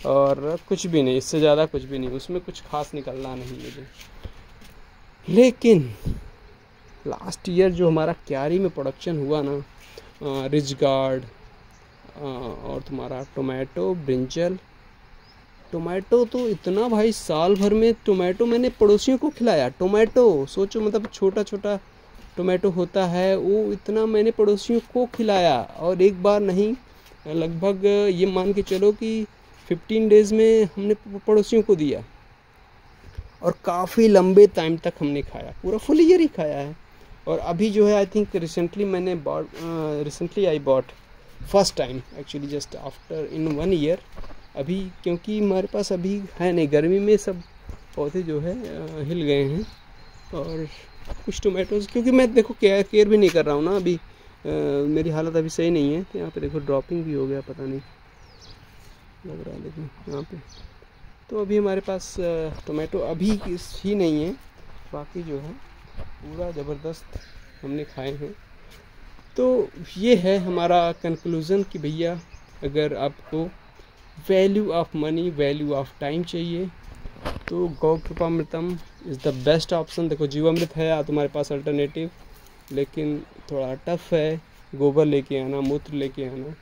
और कुछ भी नहीं, इससे ज़्यादा कुछ भी नहीं, उसमें कुछ खास निकलना नहीं मुझे। लेकिन लास्ट ईयर जो हमारा क्यारी में प्रोडक्शन हुआ ना, रिज गार्ड और तुम्हारा टोमेटो, ब्रिंजल, टोमेटो तो इतना भाई, साल भर में टोमेटो मैंने पड़ोसियों को खिलाया। टोमेटो सोचो, मतलब छोटा छोटा टोमेटो होता है वो, इतना मैंने पड़ोसियों को खिलाया, और एक बार नहीं, लगभग ये मान के चलो कि 15 डेज़ में हमने पड़ोसियों को दिया, और काफ़ी लंबे टाइम तक हमने खाया, पूरा फुल ईयर ही खाया है। और अभी जो है I think recently I bought first time actually just after in 1 year अभी, क्योंकि हमारे पास अभी है नहीं, गर्मी में सब पौधे जो है हिल गए हैं। और कुछ टोमेटोज़, क्योंकि मैं देखो केयर भी नहीं कर रहा हूँ ना अभी, मेरी हालत अभी सही नहीं है। तो यहाँ पे देखो ड्रॉपिंग भी हो गया, पता नहीं लग रहा है, देखो यहाँ पे। तो अभी हमारे पास टोमेटो अभी ही नहीं है, बाकी जो है पूरा ज़बरदस्त हमने खाए हैं। तो ये है हमारा कंक्लूज़न कि भैया अगर आपको value of money, value of time चाहिए तो गौ कृपामृतम इज़ द बेस्ट ऑप्शन। देखो जीवामृत है तुम्हारे पास अल्टरनेटिव, लेकिन थोड़ा टफ है, गोबर लेके आना, मूत्र लेके आना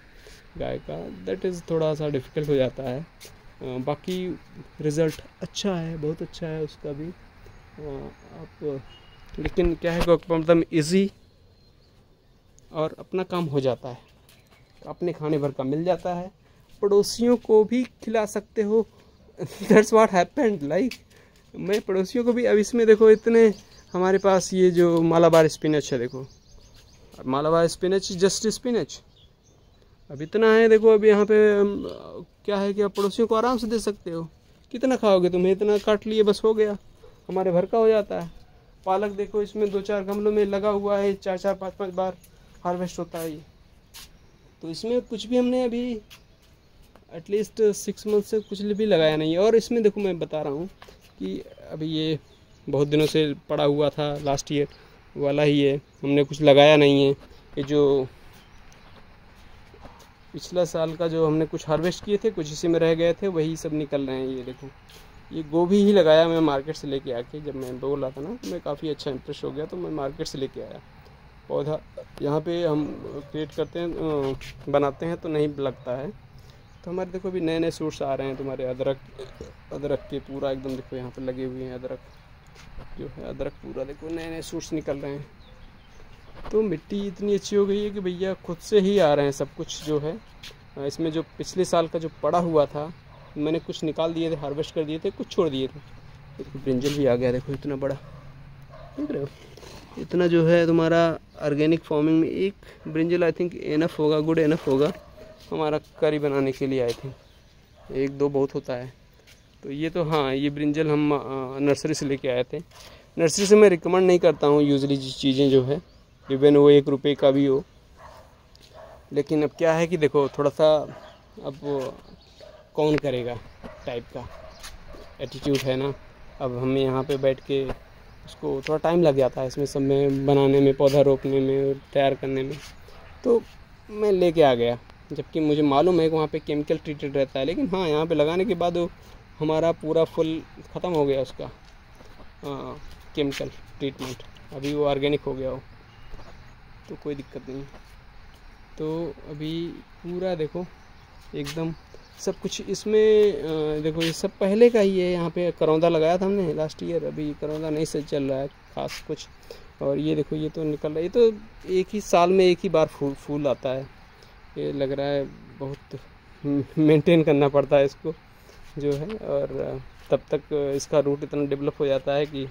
गाय का, दैट इज़ थोड़ा सा डिफ़िकल्ट हो जाता है। बाकी रिज़ल्ट अच्छा है, बहुत अच्छा है उसका भी। आप लेकिन क्या है मतलब इजी और अपना काम हो जाता है, अपने खाने भर का मिल जाता है, पड़ोसियों को भी खिला सकते हो। दैट्स व्हाट हैपेंड, लाइक मैं पड़ोसियों को भी, अब इसमें देखो इतने हमारे पास ये जो मालाबार स्पिनच है, देखो मालाबार स्पिनच, जस्ट स्पिनच अब इतना है। देखो अब यहाँ पे क्या है कि आप पड़ोसियों को आराम से दे सकते हो, कितना खाओगे, तुम्हें इतना काट लिए बस हो गया, हमारे भर का हो जाता है। पालक देखो इसमें 2-4 गमलों में लगा हुआ है, 4-4, 5-5 बार हार्वेस्ट होता है ये। तो इसमें कुछ भी हमने अभी एटलीस्ट 6 मंथ से कुछ भी लगाया नहीं है। और इसमें देखो मैं बता रहा हूँ कि अभी ये बहुत दिनों से पड़ा हुआ था, लास्ट ईयर वाला ही है, हमने कुछ लगाया नहीं है। ये जो पिछला साल का जो हमने कुछ हार्वेस्ट किए थे, कुछ इसी में रह गए थे, वही सब निकल रहे हैं। ये देखो ये गोभी ही लगाया मैं मार्केट से लेके आके, जब मैं बोला था ना तो मैं काफ़ी अच्छा इंप्रेस हो गया, तो मैं मार्केट से लेके आया पौधा। यहाँ पे हम क्रिएट करते हैं, बनाते हैं तो नहीं लगता है। तो हमारे देखो अभी नए नए सूट्स आ रहे हैं तुम्हारे, अदरक के पूरा एकदम देखो यहाँ पे लगे हुए हैं, अदरक जो है, अदरक पूरा देखो नए नए सूट्स निकल रहे हैं। तो मिट्टी इतनी अच्छी हो गई है कि भैया खुद से ही आ रहे हैं सब कुछ जो है। इसमें जो पिछले साल का जो पड़ा हुआ था, मैंने कुछ निकाल दिए थे, हार्वेस्ट कर दिए थे, कुछ छोड़ दिए थे। देखो ब्रिंजल भी आ गया, देखो इतना बड़ा, देख रहे हो, इतना जो है तुम्हारा ऑर्गेनिक फार्मिंग में एक ब्रिंजल आई थिंक एनफ होगा, गुड एनफ होगा हमारा करी बनाने के लिए। आई थिंक 1-2 बहुत होता है। तो ये तो हाँ, ये ब्रिंजल हम नर्सरी से लेके आए थे। नर्सरी से मैं रिकमेंड नहीं करता हूँ यूजली चीज़ें जो है, इवन वो 1 रुपये का भी हो। लेकिन अब क्या है कि देखो थोड़ा सा अब कौन करेगा टाइप का एटीट्यूड है ना, अब हमें यहाँ पे बैठ के उसको थोड़ा टाइम लग जाता है इसमें सब में बनाने में, पौधा रोपने में, तैयार करने में। तो मैं लेके आ गया, जबकि मुझे मालूम है कि वहाँ पे केमिकल ट्रीटेड रहता है, लेकिन हाँ यहाँ पे लगाने के बाद वो हमारा पूरा फुल ख़त्म हो गया उसका केमिकल ट्रीटमेंट। अभी वो ऑर्गेनिक हो गया हो, तो कोई दिक्कत नहीं। तो अभी पूरा देखो एकदम सब कुछ इसमें देखो ये सब पहले का ही है। यहाँ पे करौंदा लगाया था हमने लास्ट ईयर, अभी करौंदा नहीं से चल रहा है खास कुछ। और ये देखो ये तो निकल रहा है, ये तो एक ही साल में एक ही बार फूल आता है। ये लग रहा है बहुत मेंटेन करना पड़ता है इसको जो है, और तब तक इसका रूट इतना डेवलप हो जाता है कि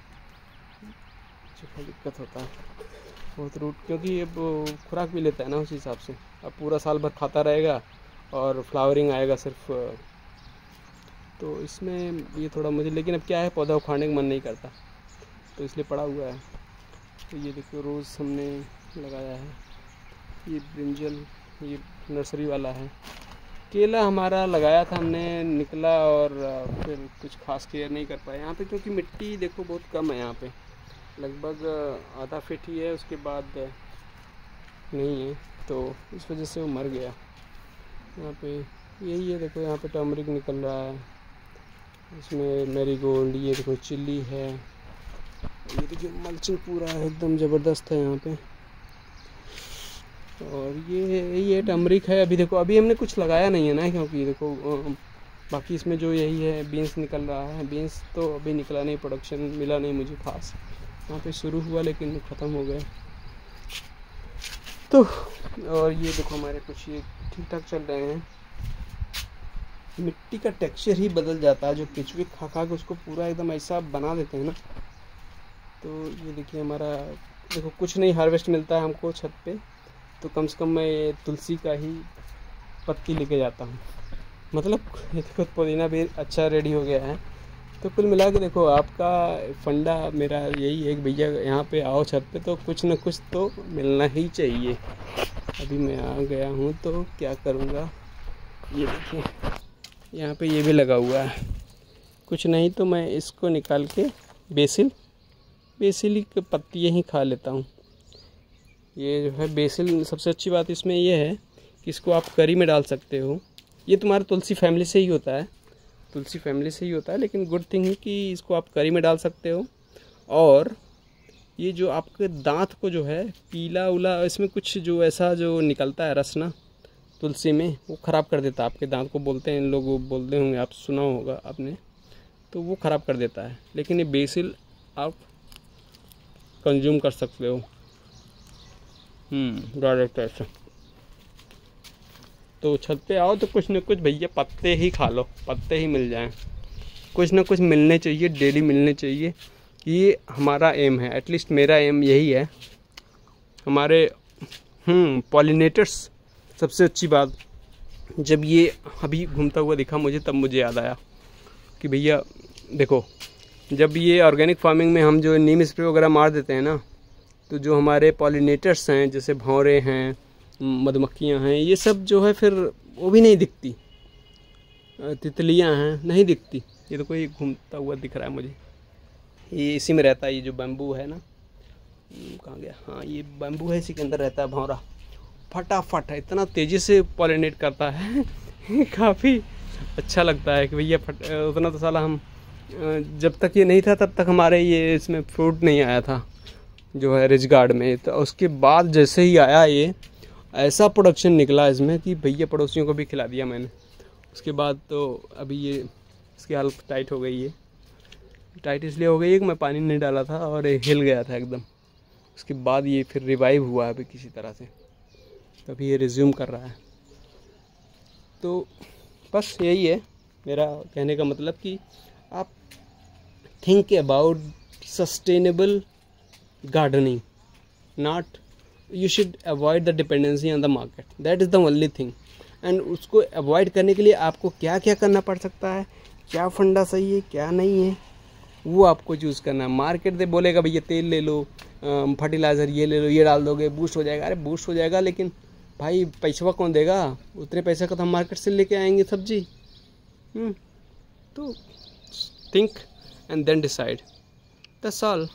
दिक्कत होता है बहुत रूट, क्योंकि अब खुराक भी लेता है ना उस हिसाब से। अब पूरा साल भर खाता रहेगा और फ्लावरिंग आएगा सिर्फ। तो इसमें ये थोड़ा मुझे, लेकिन अब क्या है पौधा उखाड़ने का मन नहीं करता, तो इसलिए पड़ा हुआ है। तो ये देखो रोज़ हमने लगाया है, ये ब्रिंजल ये नर्सरी वाला है। केला हमारा लगाया था हमने, निकला और फिर कुछ खास केयर नहीं कर पाए यहाँ पे, क्योंकि मिट्टी देखो बहुत कम है यहाँ पे, लगभग आधा फीट ही है, उसके बाद नहीं है, तो इस वजह से वो मर गया। यहाँ पे यही है देखो, यहाँ पे टर्मरिक निकल रहा है, इसमें मैरीगोल्ड, ये देखो चिल्ली है, ये देखिए मल्चिंग पूरा एकदम ज़बरदस्त है यहाँ पे। और ये टर्मरिक है। अभी देखो अभी हमने कुछ लगाया नहीं है ना, क्योंकि देखो बाकी इसमें जो यही है बीन्स निकल रहा है। बीन्स तो अभी निकला नहीं, प्रोडक्शन मिला नहीं मुझे खास, यहाँ पे शुरू हुआ लेकिन ख़त्म हो गया। तो और ये देखो हमारे कुछ ये ठीक ठाक चल रहे हैं। मिट्टी का टेक्सचर ही बदल जाता है, जो केचुए खा खा के उसको पूरा एकदम ऐसा बना देते हैं ना। तो ये देखिए हमारा देखो कुछ नहीं हार्वेस्ट मिलता है हमको छत पे, तो कम से कम मैं ये तुलसी का ही पत्ती लेके जाता हूँ। मतलब ये देखो पुदीना भी अच्छा रेडी हो गया है। तो कुल मिला के देखो आपका फंडा मेरा यही है कि भैया यहाँ पे आओ छत पे, तो कुछ न कुछ तो मिलना ही चाहिए। अभी मैं आ गया हूँ तो क्या करूँगा, ये देखिए यहाँ पे ये भी लगा हुआ है। कुछ नहीं तो मैं इसको निकाल के बेसिल की पत्तियाँ ही खा लेता हूँ। ये जो है बेसिल, सबसे अच्छी बात इसमें ये है कि इसको आप करी में डाल सकते हो। ये तुम्हारा तुलसी फैमिली से ही होता है, लेकिन गुड थिंग है कि इसको आप करी में डाल सकते हो। और ये जो आपके दांत को जो है पीला उला, इसमें कुछ जो ऐसा जो निकलता है रस ना तुलसी में, वो ख़राब कर देता है आपके दांत को। बोलते हैं लोग, बोलते होंगे, आप सुना होगा आपने, तो वो ख़राब कर देता है। लेकिन ये बेसिल आप कंज्यूम कर सकते हो डायरेक्ट ऐसे। तो छत पे आओ तो कुछ न कुछ भैया पत्ते ही खा लो, पत्ते ही मिल जाएं, कुछ न कुछ मिलने चाहिए, डेली मिलने चाहिए। ये हमारा एम है, एटलीस्ट मेरा एम यही है। हमारे पॉलिनेटर्स, सबसे अच्छी बात, जब ये अभी घूमता हुआ दिखा मुझे, तब मुझे याद आया कि भैया देखो, जब ये ऑर्गेनिक फार्मिंग में हम जो नीम स्प्रे वगैरह मार देते हैं ना, तो जो हमारे पॉलिनेटर्स हैं, जैसे भौरे हैं, मधुमक्खियाँ हैं, ये सब जो है फिर वो भी नहीं दिखती। तितलियाँ हैं, नहीं दिखती। ये तो कोई घूमता हुआ दिख रहा है मुझे, ये इसी में रहता है। ये जो बैम्बू है ना, कहाँ गया, हाँ ये बैम्बू है, इसी के अंदर रहता है भौरा। फटाफट है, इतना तेज़ी से पॉलिनेट करता है काफ़ी अच्छा लगता है कि भैया उतना तो साला हम जब तक ये नहीं था तब तक हमारे ये इसमें फ्रूट नहीं आया था जो है रिज गार्ड में। तो उसके बाद जैसे ही आया ये, ऐसा प्रोडक्शन निकला इसमें कि भैया पड़ोसियों को भी खिला दिया मैंने। उसके बाद तो अभी ये इसकी हालत टाइट हो गई है। टाइट इसलिए हो गई है कि मैं पानी नहीं डाला था और ये हिल गया था एकदम। उसके बाद ये फिर रिवाइव हुआ अभी किसी तरह से, तभी ये रिज्यूम कर रहा है। तो बस यही है मेरा कहने का मतलब कि आप think about sustainable gardening, not you should avoid the dependency on the market, that is the only thing। And उसको अवॉइड करने के लिए आपको क्या क्या करना पड़ सकता है, क्या फंडा सही है क्या नहीं है, वो आपको चूज़ करना है। मार्केट दे बोलेगा भैया तेल ले लो, फर्टिलाइज़र ये ले लो, ये डाल दोगे बूस्ट हो जाएगा। अरे बूस्ट हो जाएगा, लेकिन भाई पैसा कौन देगा? उतने पैसे का तो हम मार्केट से लेके आएंगे सब्जी। तो think and then decide. That's all.